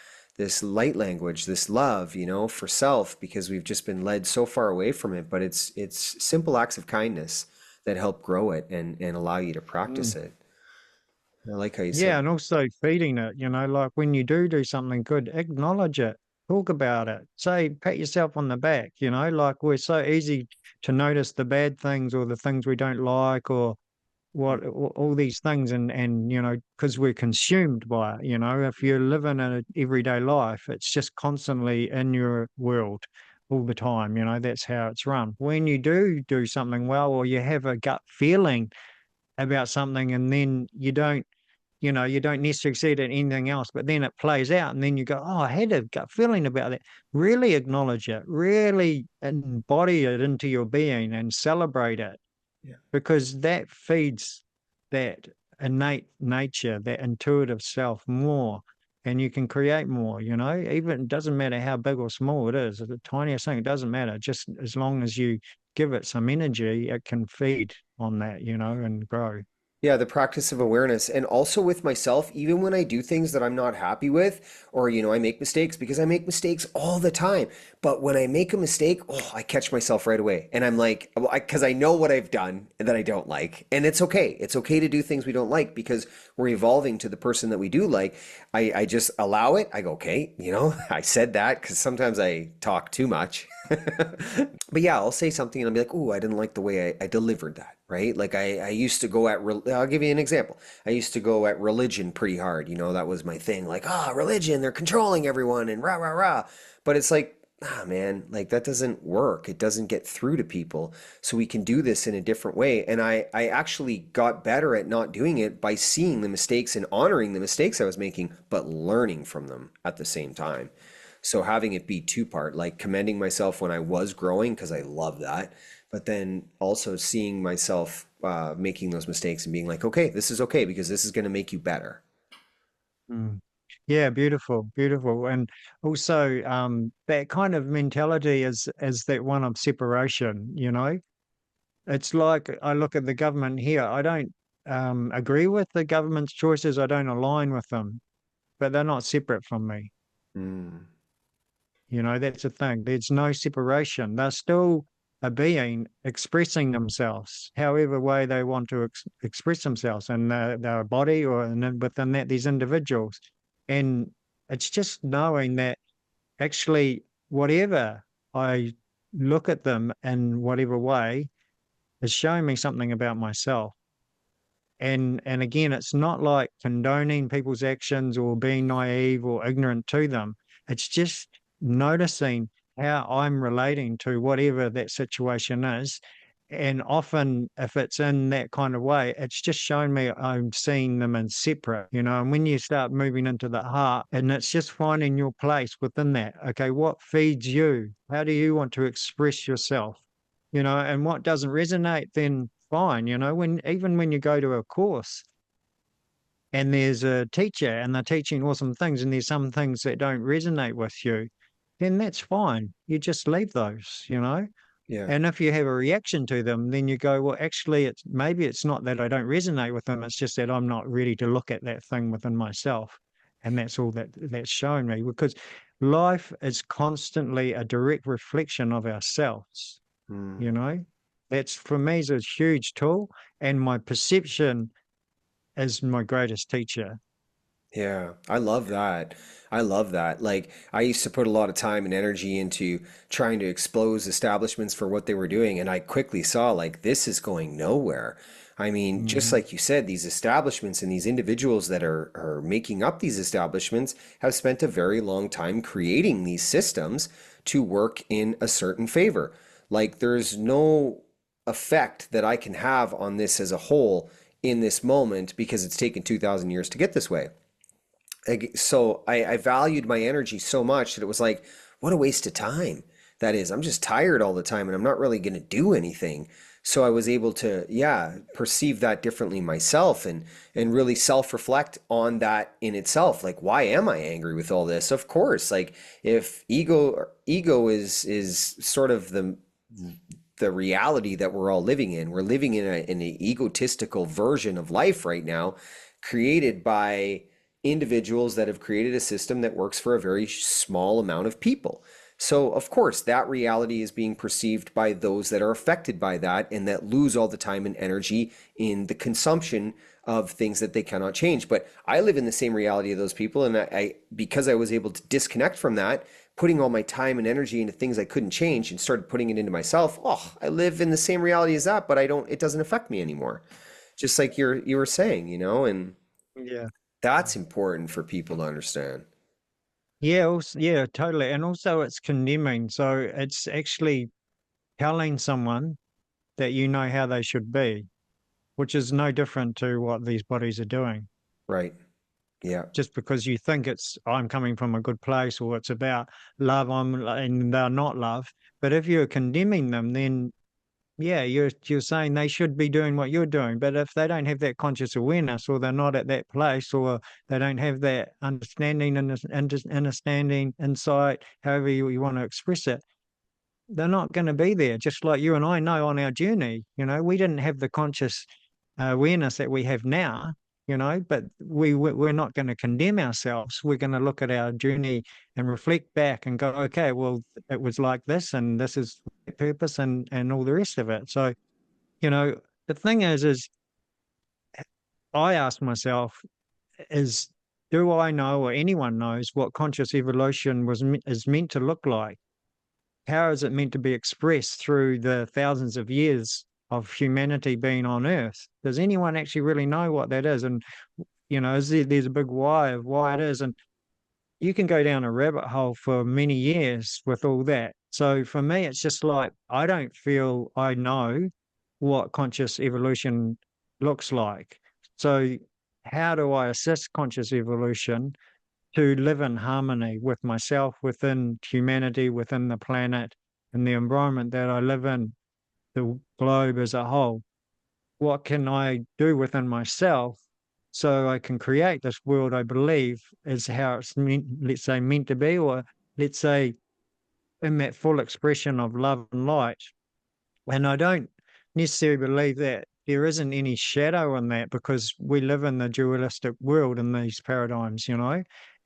light language, this love, for self, because we've just been led so far away from it. But it's simple acts of kindness that help grow it and allow you to practice Mm. it. I like how you Yeah, said, and also feeding it, like when you do something good, acknowledge it, talk about it, say, pat yourself on the back, like we're so easy to notice the bad things or the things we don't like, or all these things, and because we're consumed by it. If you're living an everyday life, it's just constantly in your world all the time. That's how it's run. When you do something well, or you have a gut feeling about something, and then you don't necessarily see it in anything else, but then it plays out, and then you go, oh, I had a gut feeling about that. Really acknowledge it, really embody it into your being and celebrate it, yeah. because that feeds that innate nature, that intuitive self more, and you can create more, even it doesn't matter how big or small it is, the tiniest thing, it doesn't matter. Just as long as you give it some energy, it can feed on that, and grow. Yeah, the practice of awareness. And also with myself, even when I do things that I'm not happy with, or, I make mistakes because I make mistakes all the time. But when I make a mistake, oh, I catch myself right away. And I'm like, because I know what I've done that I don't like. And it's okay. It's okay to do things we don't like because we're evolving to the person that we do like. I just allow it. I go, okay, I said that because sometimes I talk too much. But yeah, I'll say something and I'll be like, "Oh, I didn't like the way I delivered that." Right? Like I used to go at. I'll give you an example. I used to go at religion pretty hard. That was my thing. Like, religion, they're controlling everyone and rah rah rah. But it's like, man, like that doesn't work. It doesn't get through to people. So we can do this in a different way. And I actually got better at not doing it by seeing the mistakes and honoring the mistakes I was making, but learning from them at the same time. So having it be two part, like commending myself when I was growing, because I love that, but then also seeing myself making those mistakes and being like, okay, this is okay because this is going to make you better. Mm. Yeah, beautiful, beautiful. And also that kind of mentality is that one of separation, you know? It's like I look at the government here. I don't agree with the government's choices. I don't align with them, but they're not separate from me. Mm, You know, that's the thing. There's no separation. They're still a being expressing themselves, however way they want to express themselves, and they're a body, or and then within that, these individuals. And it's just knowing that actually, whatever I look at them in whatever way is showing me something about myself. And again, it's not like condoning people's actions or being naive or ignorant to them. It's just noticing how I'm relating to whatever that situation is. And often, if it's in that kind of way, it's just showing me I'm seeing them in separate, you know. And when you start moving into the heart, and it's just finding your place within that. Okay, what feeds you? How do you want to express yourself? And what doesn't resonate, then fine. When even when you go to a course and there's a teacher and they're teaching awesome things and there's some things that don't resonate with you, then that's fine. You just leave those. yeah. And if you have a reaction to them, then you go, well, actually, maybe it's not that I don't resonate with them. It's just that I'm not ready to look at that thing within myself. And that's all that's showing me, because life is constantly a direct reflection of ourselves Mm. you know that's for me is a huge tool, and my perception is my greatest teacher. Yeah, I love that. I love that. Like, I used to put a lot of time and energy into trying to expose establishments for what they were doing, and I quickly saw, like, this is going nowhere. I mean, just Hmm. like you said, these establishments and these individuals that are making up these establishments have spent a very long time creating these systems to work in a certain favor. Like, there's no effect that I can have on this as a whole in this moment because it's taken 2,000 years to get this way. So I valued my energy so much that it was like, what a waste of time that is. I'm just tired all the time and I'm not really going to do anything. So I was able to, yeah, perceive that differently myself and really self-reflect on that in itself. Like, why am I angry with all this? Of course, like if ego is sort of the reality that we're all living in. We're living in an egotistical version of life right now, created by individuals that have created a system that works for a very small amount of people. So, of course, that reality is being perceived by those that are affected by that and that lose all the time and energy in the consumption of things that they cannot change. But I live in the same reality of those people, and because I was able to disconnect from that, putting all my time and energy into things I couldn't change and started putting it into myself, oh, I live in the same reality as that, but I don't. It doesn't affect me anymore. Just like you were saying, and Yeah. that's important for people to understand. Yeah, also, yeah, totally. And also it's condemning. So it's actually telling someone that you know how they should be, which is no different to what these bodies are doing. Right. Yeah. Just because you think it's I'm coming from a good place, or it's about love, and they're not love. But if you're condemning them, then yeah, you're saying they should be doing what you're doing. But if they don't have that conscious awareness, or they're not at that place, or they don't have that understanding and understanding, insight, however you want to express it, they're not going to be there. Just like you and I know on our journey, we didn't have the conscious awareness that we have now, but we're not going to condemn ourselves. We're going to look at our journey and reflect back and go, okay, well, it was like this, and this is the purpose, and all the rest of it. So, you know, the thing is I ask myself, is do I know or anyone knows what conscious evolution is meant to look like? How is it meant to be expressed through the thousands of years of humanity being on Earth? Does anyone actually really know what that is? And there's a big why of why it is, and you can go down a rabbit hole for many years with all that. So for me, it's just like I don't feel I know what conscious evolution looks like. So how do I assist conscious evolution to live in harmony with myself, within humanity, within the planet, and the environment that I live in, the globe as a whole? What can I do within myself so I can create this world I believe is how it's meant, let's say, meant to be, or let's say in that full expression of love and light. And I don't necessarily believe that there isn't any shadow in that, because we live in the dualistic world in these paradigms,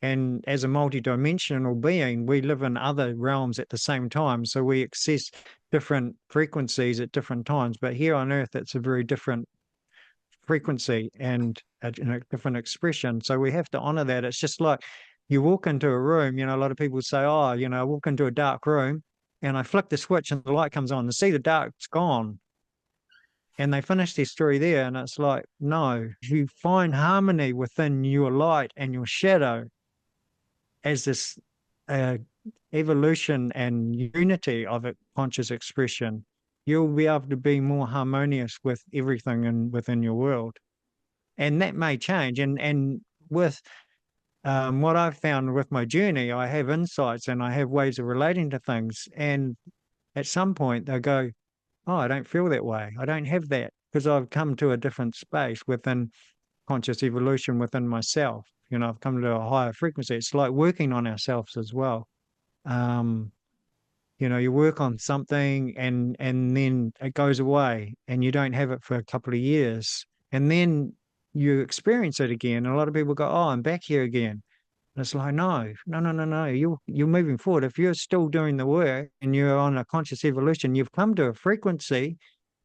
And as a multidimensional being, we live in other realms at the same time. So we access different frequencies at different times. But here on Earth, it's a very different frequency and a different expression. So we have to honor that. It's just like you walk into a room, a lot of people say, oh, I walk into a dark room and I flick the switch and the light comes on. To see the dark's gone. And they finish their story there. And it's like, no, you find harmony within your light and your shadow as this uh, evolution and unity of a conscious expression. You'll be able to be more harmonious with everything within your world. And that may change. And with what I've found with my journey, I have insights and I have ways of relating to things. And at some point, they'll go, oh, I don't feel that way. I don't have that, because I've come to a different space within conscious evolution within myself. I've come to a higher frequency. It's like working on ourselves as well. Um, you work on something and then it goes away and you don't have it for a couple of years. And then you experience it again. And a lot of people go, oh, I'm back here again. And it's like, no, no, no, no, no. You're moving forward. If you're still doing the work and you're on a conscious evolution, you've come to a frequency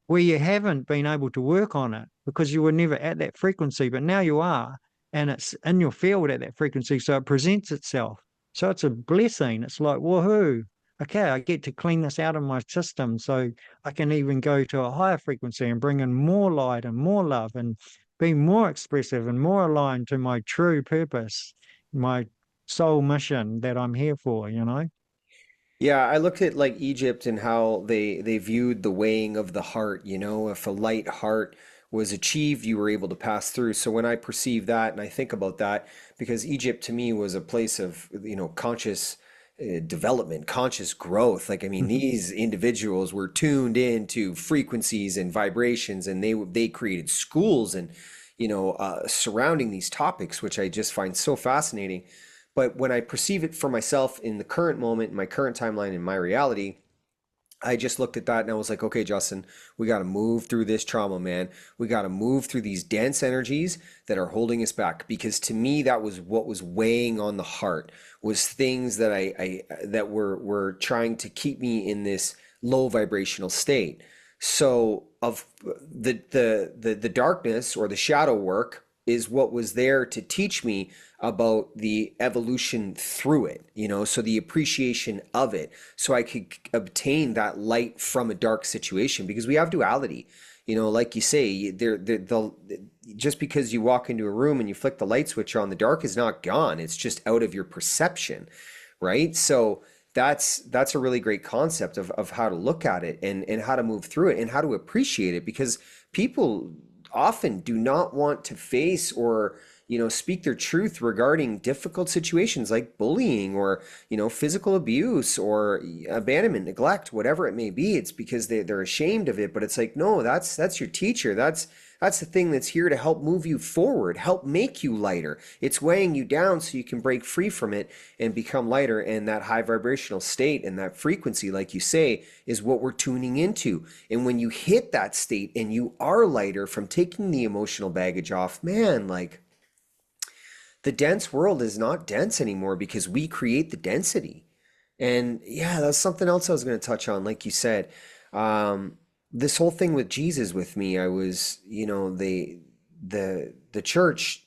where you haven't been able to work on it because you were never at that frequency, but now you are, and it's in your field at that frequency. So it presents itself. So it's a blessing. It's like, woohoo. Okay, I get to clean this out of my system so I can even go to a higher frequency and bring in more light and more love and be more expressive and more aligned to my true purpose, my soul mission that I'm here for. Yeah, I looked at like Egypt and how they viewed the weighing of the heart, if a light heart was achieved, you were able to pass through. So when I perceive that and I think about that, because Egypt to me was a place of, conscious development, conscious growth. Like, I mean, these individuals were tuned into frequencies and vibrations, and they created schools and, surrounding these topics, which I just find so fascinating. But when I perceive it for myself in the current moment, in my current timeline, in my reality, I just looked at that and I was like, okay, Justin, we got to move through this trauma, man. We got to move through these dense energies that are holding us back. Because to me, that was what was weighing on the heart, was things that that were trying to keep me in this low vibrational state. So of the darkness or the shadow work is what was there to teach me about the evolution through it, so the appreciation of it, so I could obtain that light from a dark situation, because we have duality, like you say, just because you walk into a room and you flick the light switch on, the dark is not gone. It's just out of your perception, right? So that's a really great concept of how to look at it and how to move through it and how to appreciate it, because people often do not want to face or speak their truth regarding difficult situations like bullying or, physical abuse or abandonment, neglect, whatever it may be. It's because they're ashamed of it. But it's like, no, that's your teacher. That's the thing that's here to help move you forward, help make you lighter. It's weighing you down so you can break free from it and become lighter. And that high vibrational state and that frequency, like you say, is what we're tuning into. And when you hit that state and you are lighter from taking the emotional baggage off, man, like the dense world is not dense anymore because we create the density. And yeah, that's something else I was going to touch on. Like you said, this whole thing with Jesus with me, I was, the church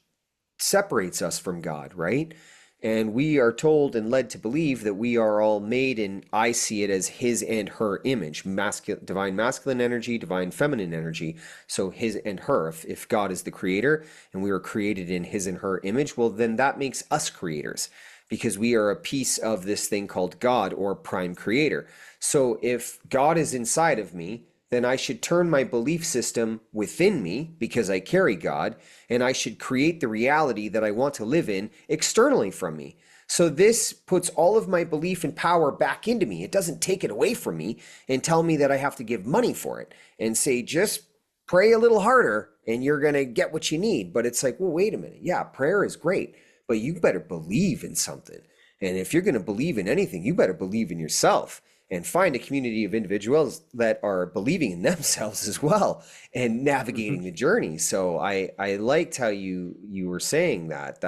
separates us from God, right? And we are told and led to believe that we are all made in, I see it as his and her image, divine masculine energy, divine feminine energy. So his and her, if God is the creator and we were created in his and her image, well, then that makes us creators because we are a piece of this thing called God or prime creator. So if God is inside of me, then I should turn my belief system within me because I carry God, and I should create the reality that I want to live in externally from me. So this puts all of my belief and power back into me. It doesn't take it away from me and tell me that I have to give money for it and say, just pray a little harder and you're going to get what you need. But it's like, well, wait a minute. Yeah, prayer is great, but you better believe in something. And if you're going to believe in anything, you better believe in yourself and find a community of individuals that are believing in themselves as well and navigating the journey. So I liked how you were saying that.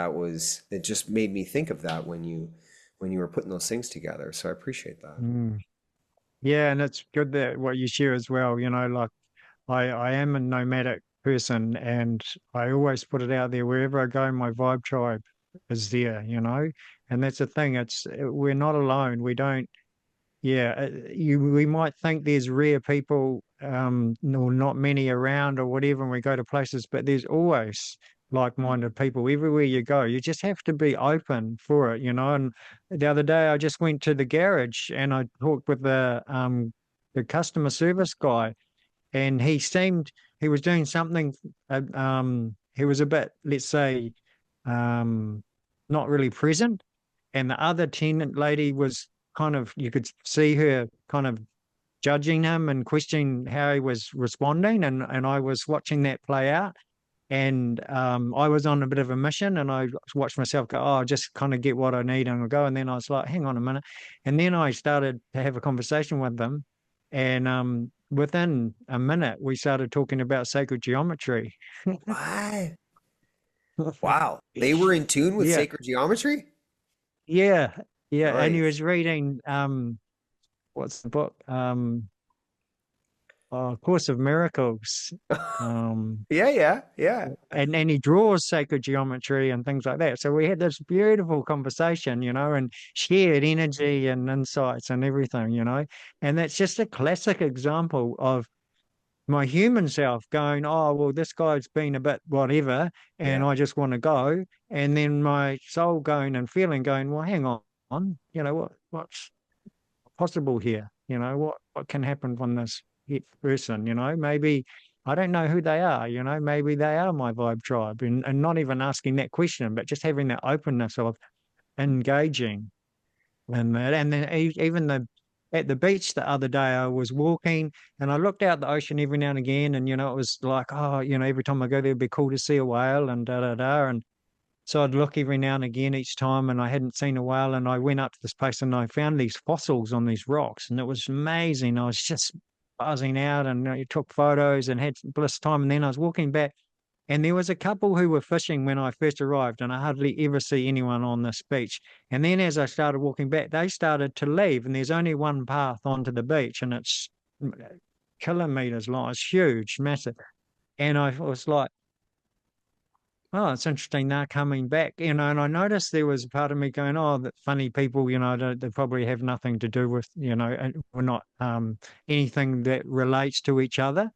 It just made me think of that when you were putting those things together. So I appreciate that. Mm. Yeah, and it's good that what you share as well, like I am a nomadic person and I always put it out there wherever I go, my vibe tribe is there. And that's the thing, we're not alone. We don't Yeah, we might think there's rare people, or not many around or whatever, and we go to places, but there's always like-minded people everywhere you go. You just have to be open for it. And the other day, I just went to the garage and I talked with the customer service guy, and he was doing something. He was a bit, let's say, um, not really present, and the other tenant lady was kind of, you could see her kind of judging him and questioning how he was responding, and I was watching that play out, and I was on a bit of a mission, and I watched myself go, oh, just kind of get what I need and I'll go, and then I was like, hang on a minute, and then I started to have a conversation with them, and within a minute we started talking about sacred geometry. What? Wow. They were in tune with Yeah, sacred geometry? yeah, yeah, and he Nice. was reading what's the book? Course of Miracles. Um, Yeah, yeah, yeah. and he draws sacred geometry and things like that. So we had this beautiful conversation, and shared energy and insights and everything. And that's just a classic example of my human self going, oh, well, this guy's been a bit whatever, and Yeah. I just want to go. And then my soul going and feeling going, well, hang on, what's possible here? What can happen from this person? Maybe I don't know who they are. Maybe they are my vibe tribe, and not even asking that question, but just having that openness of engaging in that. And then even at the beach the other day, I was walking and I looked out the ocean every now and again, and it was like, oh, every time I go there, it'd be cool to see a whale and da da da. And so I'd look every now and again each time, and I hadn't seen a whale. And I went up to this place and I found these fossils on these rocks, and it was amazing. I was just buzzing out, and took photos and had bliss time. And then I was walking back, and there was a couple who were fishing when I first arrived, and I hardly ever see anyone on this beach. And then as I started walking back, they started to leave, and there's only one path onto the beach, and it's kilometers long. It's huge, massive. And I was like, oh, it's interesting they're coming back, and I noticed there was a part of me going, oh, that funny people, they probably have nothing to do with, and we're not anything that relates to each other.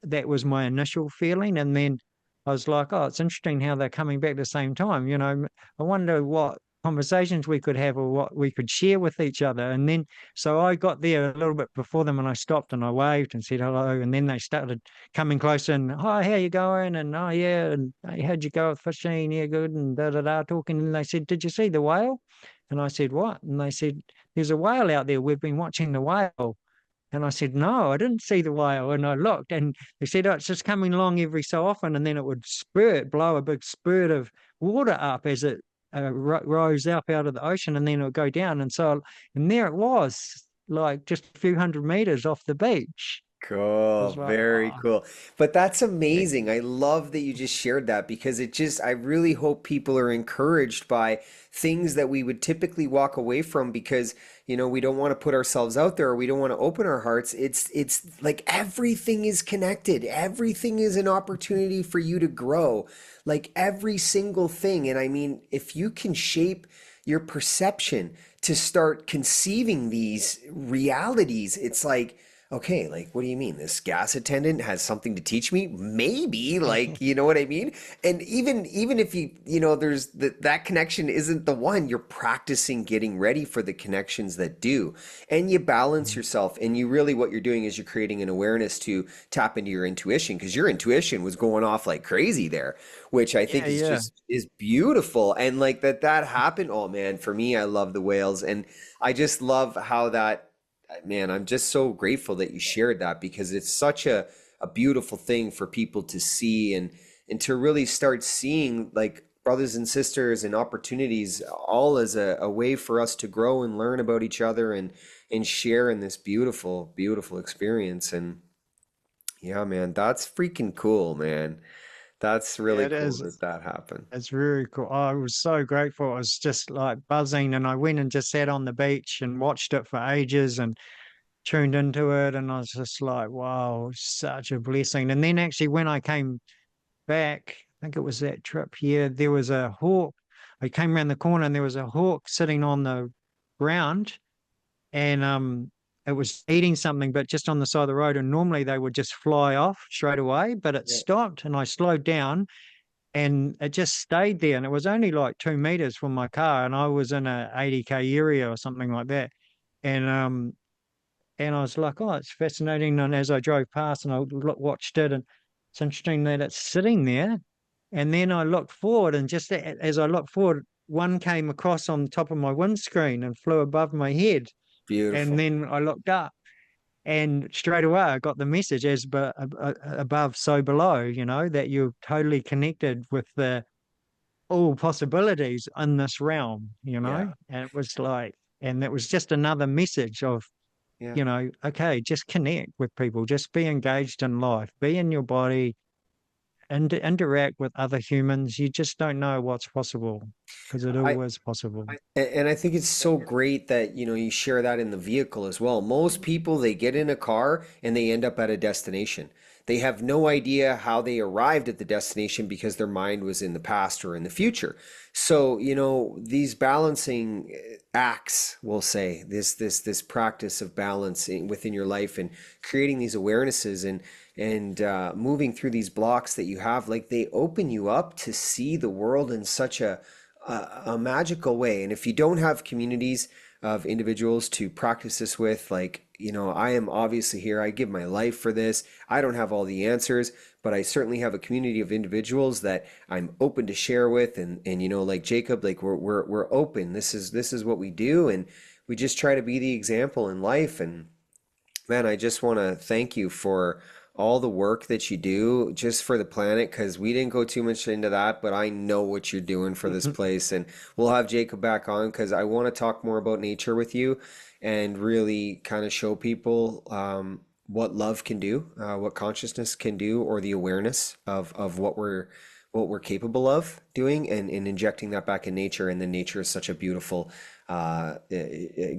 That was my initial feeling. And then I was like, oh, it's interesting how they're coming back at the same time. I wonder what conversations we could have or what we could share with each other. And then, so I got there a little bit before them and I stopped and I waved and said hello. And then they started coming closer and, hi, how you going? And, oh, yeah. And hey, how'd you go with fishing? Yeah, good. And da da da talking. And they said, did you see the whale? And I said, what? And they said, there's a whale out there. We've been watching the whale. And I said, no, I didn't see the whale. And I looked and they said, oh, it's just coming along every so often. And then it would blow a big spurt of water up as it rose up out of the ocean and then it would go down. And so, and there it was, like just a few hundred meters off the beach. It Cool, was like, very oh, cool. But that's yeah, amazing. I love that you just shared that because I really hope people are encouraged by things that we would typically walk away from because, we don't want to put ourselves out there or we don't want to open our hearts. It's like everything is connected. Everything is an opportunity for you to grow. Like every single thing. And I mean, if you can shape your perception to start conceiving these realities, it's like, okay, like, what do you mean? This gas attendant has something to teach me? Maybe, like, you know what I mean? And even if there's that connection isn't the one, you're practicing getting ready for the connections that do. And you balance yourself. And you really, what you're doing is you're creating an awareness to tap into your intuition because your intuition was going off like crazy there, which I think yeah, is yeah. is beautiful. And like that happened. Oh man, for me, I love the whales. And I just love how that man, I'm just so grateful that you shared that because it's such a beautiful thing for people to see and to really start seeing like brothers and sisters and opportunities all as a way for us to grow and learn about each other and share in this beautiful, beautiful experience. And yeah, man, that's freaking cool, man. That's Yeah, really it cool is. that that happened. It's really cool. I was so grateful. I was just like buzzing and I went and just sat on the beach and watched it for ages and tuned into it. And I was just like, wow, such a blessing. And then actually when I came back, I think it was that trip here, there was a hawk. I came around the corner and there was a hawk sitting on the ground and it was eating something, but just on the side of the road. And normally they would just fly off straight away, but it Yeah. stopped and I slowed down and it just stayed there. And it was only like 2 meters from my car, and I was in a 80K area or something like that. And and I was like, oh, it's fascinating. And as I drove past and watched it, and it's interesting that it's sitting there. And then I looked forward, and just as I looked forward, one came across on top of my windscreen and flew above my head. And Beautiful. then I looked up, and straight away I got the message as above, so below, that you're totally connected with the all possibilities in this realm, Yeah. and it was like, and it was just another message of, Yeah. okay, just connect with people, just be engaged in life, be in your body, and interact with other humans. You just don't know what's possible because it I always possible. And I think it's so great that, you share that in the vehicle as well. Most people, they get in a car and they end up at a destination. They have no idea how they arrived at the destination because their mind was in the past or in the future. So, these balancing acts, we'll say, this practice of balancing within your life and creating these awarenesses and moving through these blocks that you have, like they open you up to see the world in such a magical way. And if you don't have communities of individuals to practice this with, like, I am obviously here. I give my life for this. I don't have all the answers, but I certainly have a community of individuals that I'm open to share with. And like Jacob, like we're open. This is what we do. And we just try to be the example in life. And man, I just want to thank you for all the work that you do just for the planet because we didn't go too much into that, but I know what you're doing for this place. And we'll have Jacob back on because I want to talk more about nature with you and really kind of show people what love can do, what consciousness can do, or the awareness of what we're capable of doing and injecting that back in nature. And then nature is such a beautiful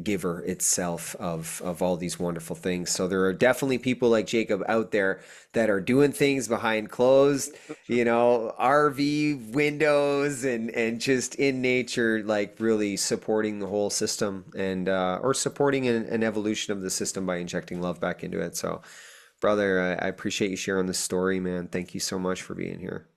giver itself of all these wonderful things. So there are definitely people like Jacob out there that are doing things behind closed, RV windows and just in nature, like really supporting the whole system and or supporting an evolution of the system by injecting love back into it. So, brother, I appreciate you sharing this story, man. Thank you so much for being here.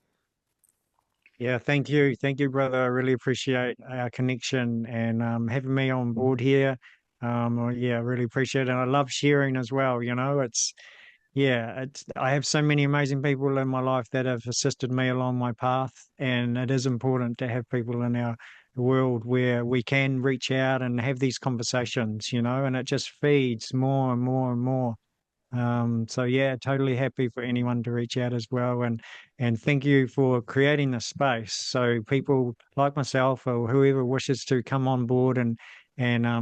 Yeah, thank you, brother. I really appreciate our connection and having me on board here. Yeah, I really appreciate it. And I love sharing as well. It's I have so many amazing people in my life that have assisted me along my path, and it is important to have people in our world where we can reach out and have these conversations, and it just feeds more and more and more. So yeah, totally happy for anyone to reach out as well, and thank you for creating the space so people like myself or whoever wishes to come on board and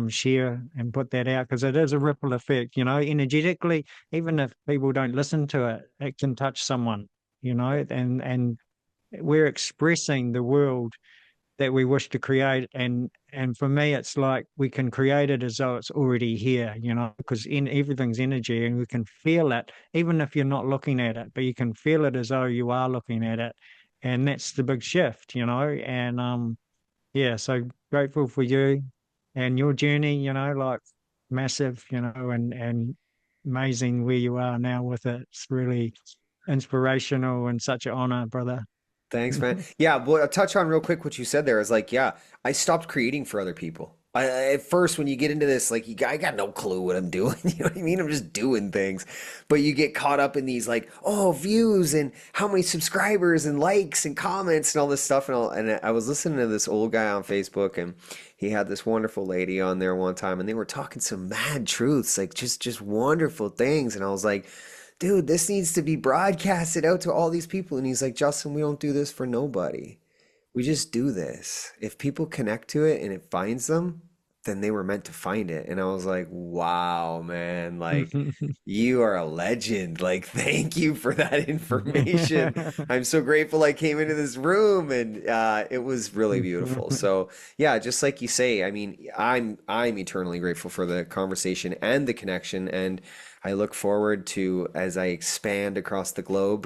share and put that out because it is a ripple effect, energetically. Even if people don't listen to it, it can touch someone, and we're expressing the world that we wish to create, and for me it's like we can create it as though it's already here, because in everything's energy and we can feel it even if you're not looking at it, but you can feel it as though you are looking at it. And that's the big shift, and yeah, so grateful for you and your journey, like massive, and amazing where you are now with it. It's really inspirational and such an honor, brother. Thanks, man. Yeah, well, I'll touch on real quick what you said there is like, yeah, I stopped creating for other people. At first, when you get into this, like, I got no clue what I'm doing. You know what I mean? I'm just doing things. But you get caught up in these, like, oh, views and how many subscribers and likes and comments and all this stuff. And I was listening to this old guy on Facebook, and he had this wonderful lady on there one time, and they were talking some mad truths, like just wonderful things. And I was like, dude, this needs to be broadcasted out to all these people. And he's like, Justin, we don't do this for nobody. We just do this. If people connect to it and it finds them, then they were meant to find it. And I was like, wow, man, like you are a legend. Like, thank you for that information. I'm so grateful I came into this room and it was really beautiful. So yeah, just like you say, I mean, I'm eternally grateful for the conversation and the connection. And I look forward to as I expand across the globe,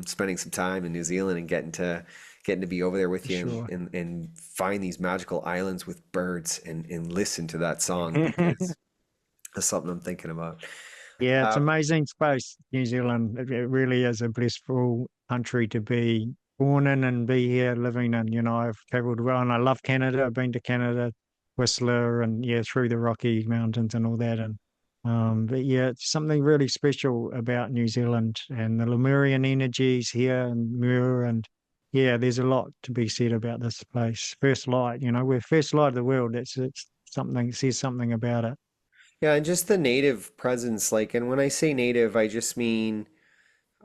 spending some time in New Zealand and getting to be over there with you Sure. and find these magical islands with birds and listen to that song because that's something I'm thinking about. Yeah, it's Uh, amazing space, New Zealand. It really is a blissful country to be born in and be here living in. I've traveled well and I love Canada. I've been to Canada, Whistler, and yeah, through the Rocky Mountains and all that. And but yeah, it's something really special about New Zealand and the Lemurian energies here and Muir, and yeah, there's a lot to be said about this place. First light, we're first light of the world. It's something, says something about it. yeah, and just the native presence, like, and when I say native, I just mean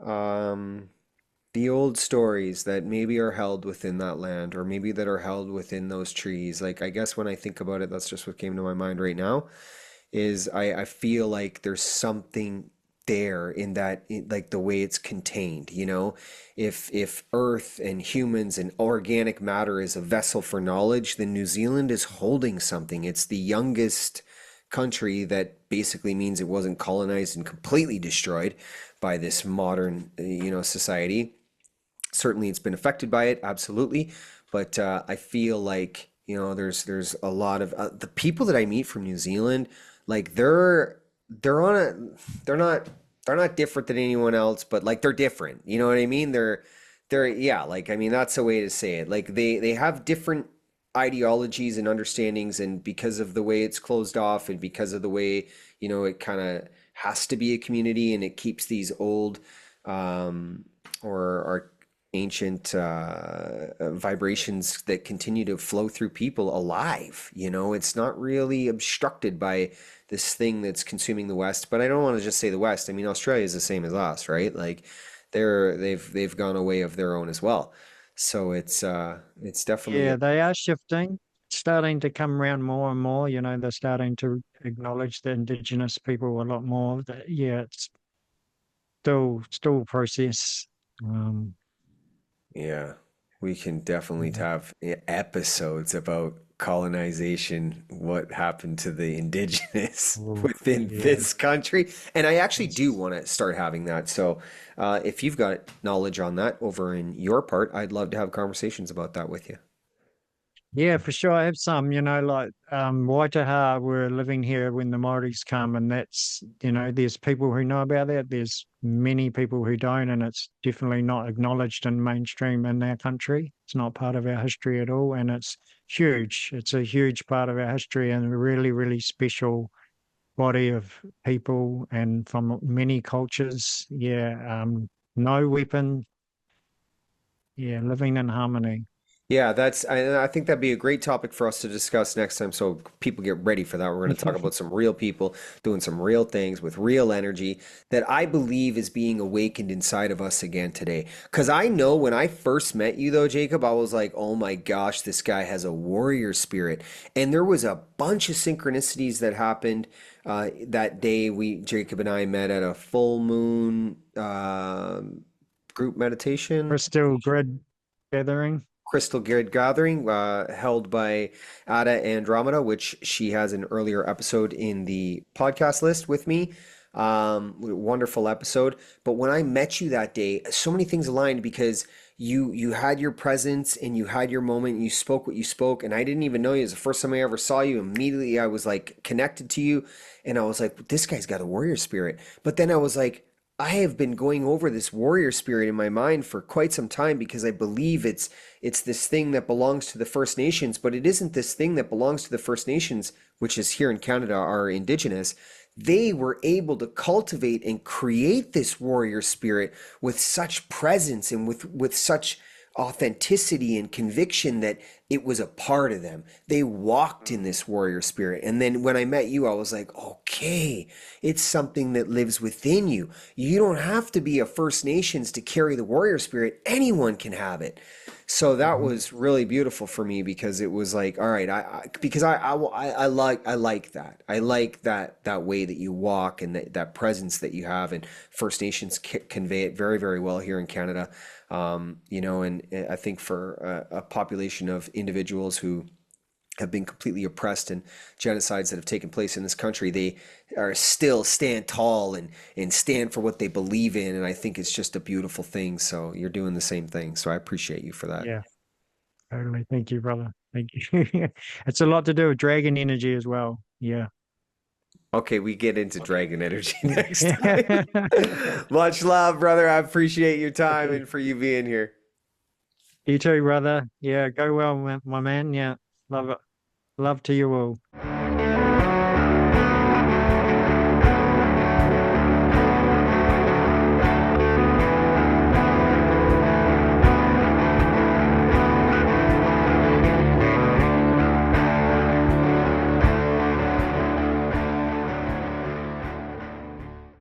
um, the old stories that maybe are held within that land or maybe that are held within those trees. Like, I guess when I think about it, that's just what came to my mind right now. Is I feel like there's something there in that like the way it's contained, if earth and humans and organic matter is a vessel for knowledge, then New Zealand is holding something. It's the youngest country that basically means it wasn't colonized and completely destroyed by this modern society. Certainly it's been affected by it, absolutely, but I feel like there's a lot of the people that I meet from New Zealand, like they're on a they're not different than anyone else, but like they're different, you know what I mean? They're yeah, like I mean that's a way to say it. Like they have different ideologies and understandings, and because of the way it's closed off and because of the way it kind of has to be a community, and it keeps these old or ancient vibrations that continue to flow through people alive. It's not really obstructed by this thing that's consuming the West. But I don't want to just say the West. I mean, Australia is the same as us, right? Like they've gone a way of their own as well. So it's definitely Yeah, they are shifting, starting to come around more and more. They're starting to acknowledge the indigenous people a lot more. Yeah, it's still a process. Um, yeah, we can definitely yeah. have episodes about colonization, what happened to the indigenous Oh, within yeah. this country. And I actually do It's- want to start having that. So, if you've got knowledge on that over in your part, I'd love to have conversations about that with you. Yeah, for sure. I have some, like Waitaha were living here when the Māoris come, and that's, there's people who know about that. There's many people who don't, and it's definitely not acknowledged in mainstream in our country. It's not part of our history at all, and it's huge. It's a huge part of our history and a really, really special body of people and from many cultures. Yeah, no weapon. Yeah, living in harmony. Yeah, I think that'd be a great topic for us to discuss next time. So people get ready for that. We're going to talk about some real people doing some real things with real energy that I believe is being awakened inside of us again today. Because I know when I first met you, though, Jacob, I was like, oh my gosh, this guy has a warrior spirit. And there was a bunch of synchronicities that happened that day. Jacob and I met at a full moon group meditation. Crystal grid gathering. Crystal Grid Gathering, held by Ada Andromeda, which she has an earlier episode in the podcast list with me. Wonderful episode. But when I met you that day, so many things aligned because you had your presence and you had your moment and you spoke what you spoke, and I didn't even know you. It was the first time I ever saw you. Immediately I was like connected to you, and I was like, this guy's got a warrior spirit. But then I was like, I have been going over this warrior spirit in my mind for quite some time because I believe it's this thing that belongs to the First Nations, but it isn't this thing that belongs to the First Nations, which is here in Canada are Indigenous. They were able to cultivate and create this warrior spirit with such presence and with such authenticity and conviction that it was a part of them. They walked in this warrior spirit. And then when I met you, I was like, okay, it's something that lives within you. You don't have to be a First Nations to carry the warrior spirit. Anyone can have it. So that Mhm. was really beautiful for me because it was like, all right, because I like that. I like that way that you walk and that presence that you have, and First Nations convey it very, very well here in Canada. And I think for a population of individuals who have been completely oppressed and genocides that have taken place in this country, they are still stand tall and stand for what they believe in. And I think it's just a beautiful thing. So you're doing the same thing. So I appreciate you for that. Yeah, totally. Thank you, brother. Thank you. It's a lot to do with dragon energy as well. Yeah. Okay, we get into dragon energy next time. Yeah. Much love, brother. I appreciate your time and for you being here. You too, brother. Yeah, go well, my man. Yeah. Love it. Love to you all.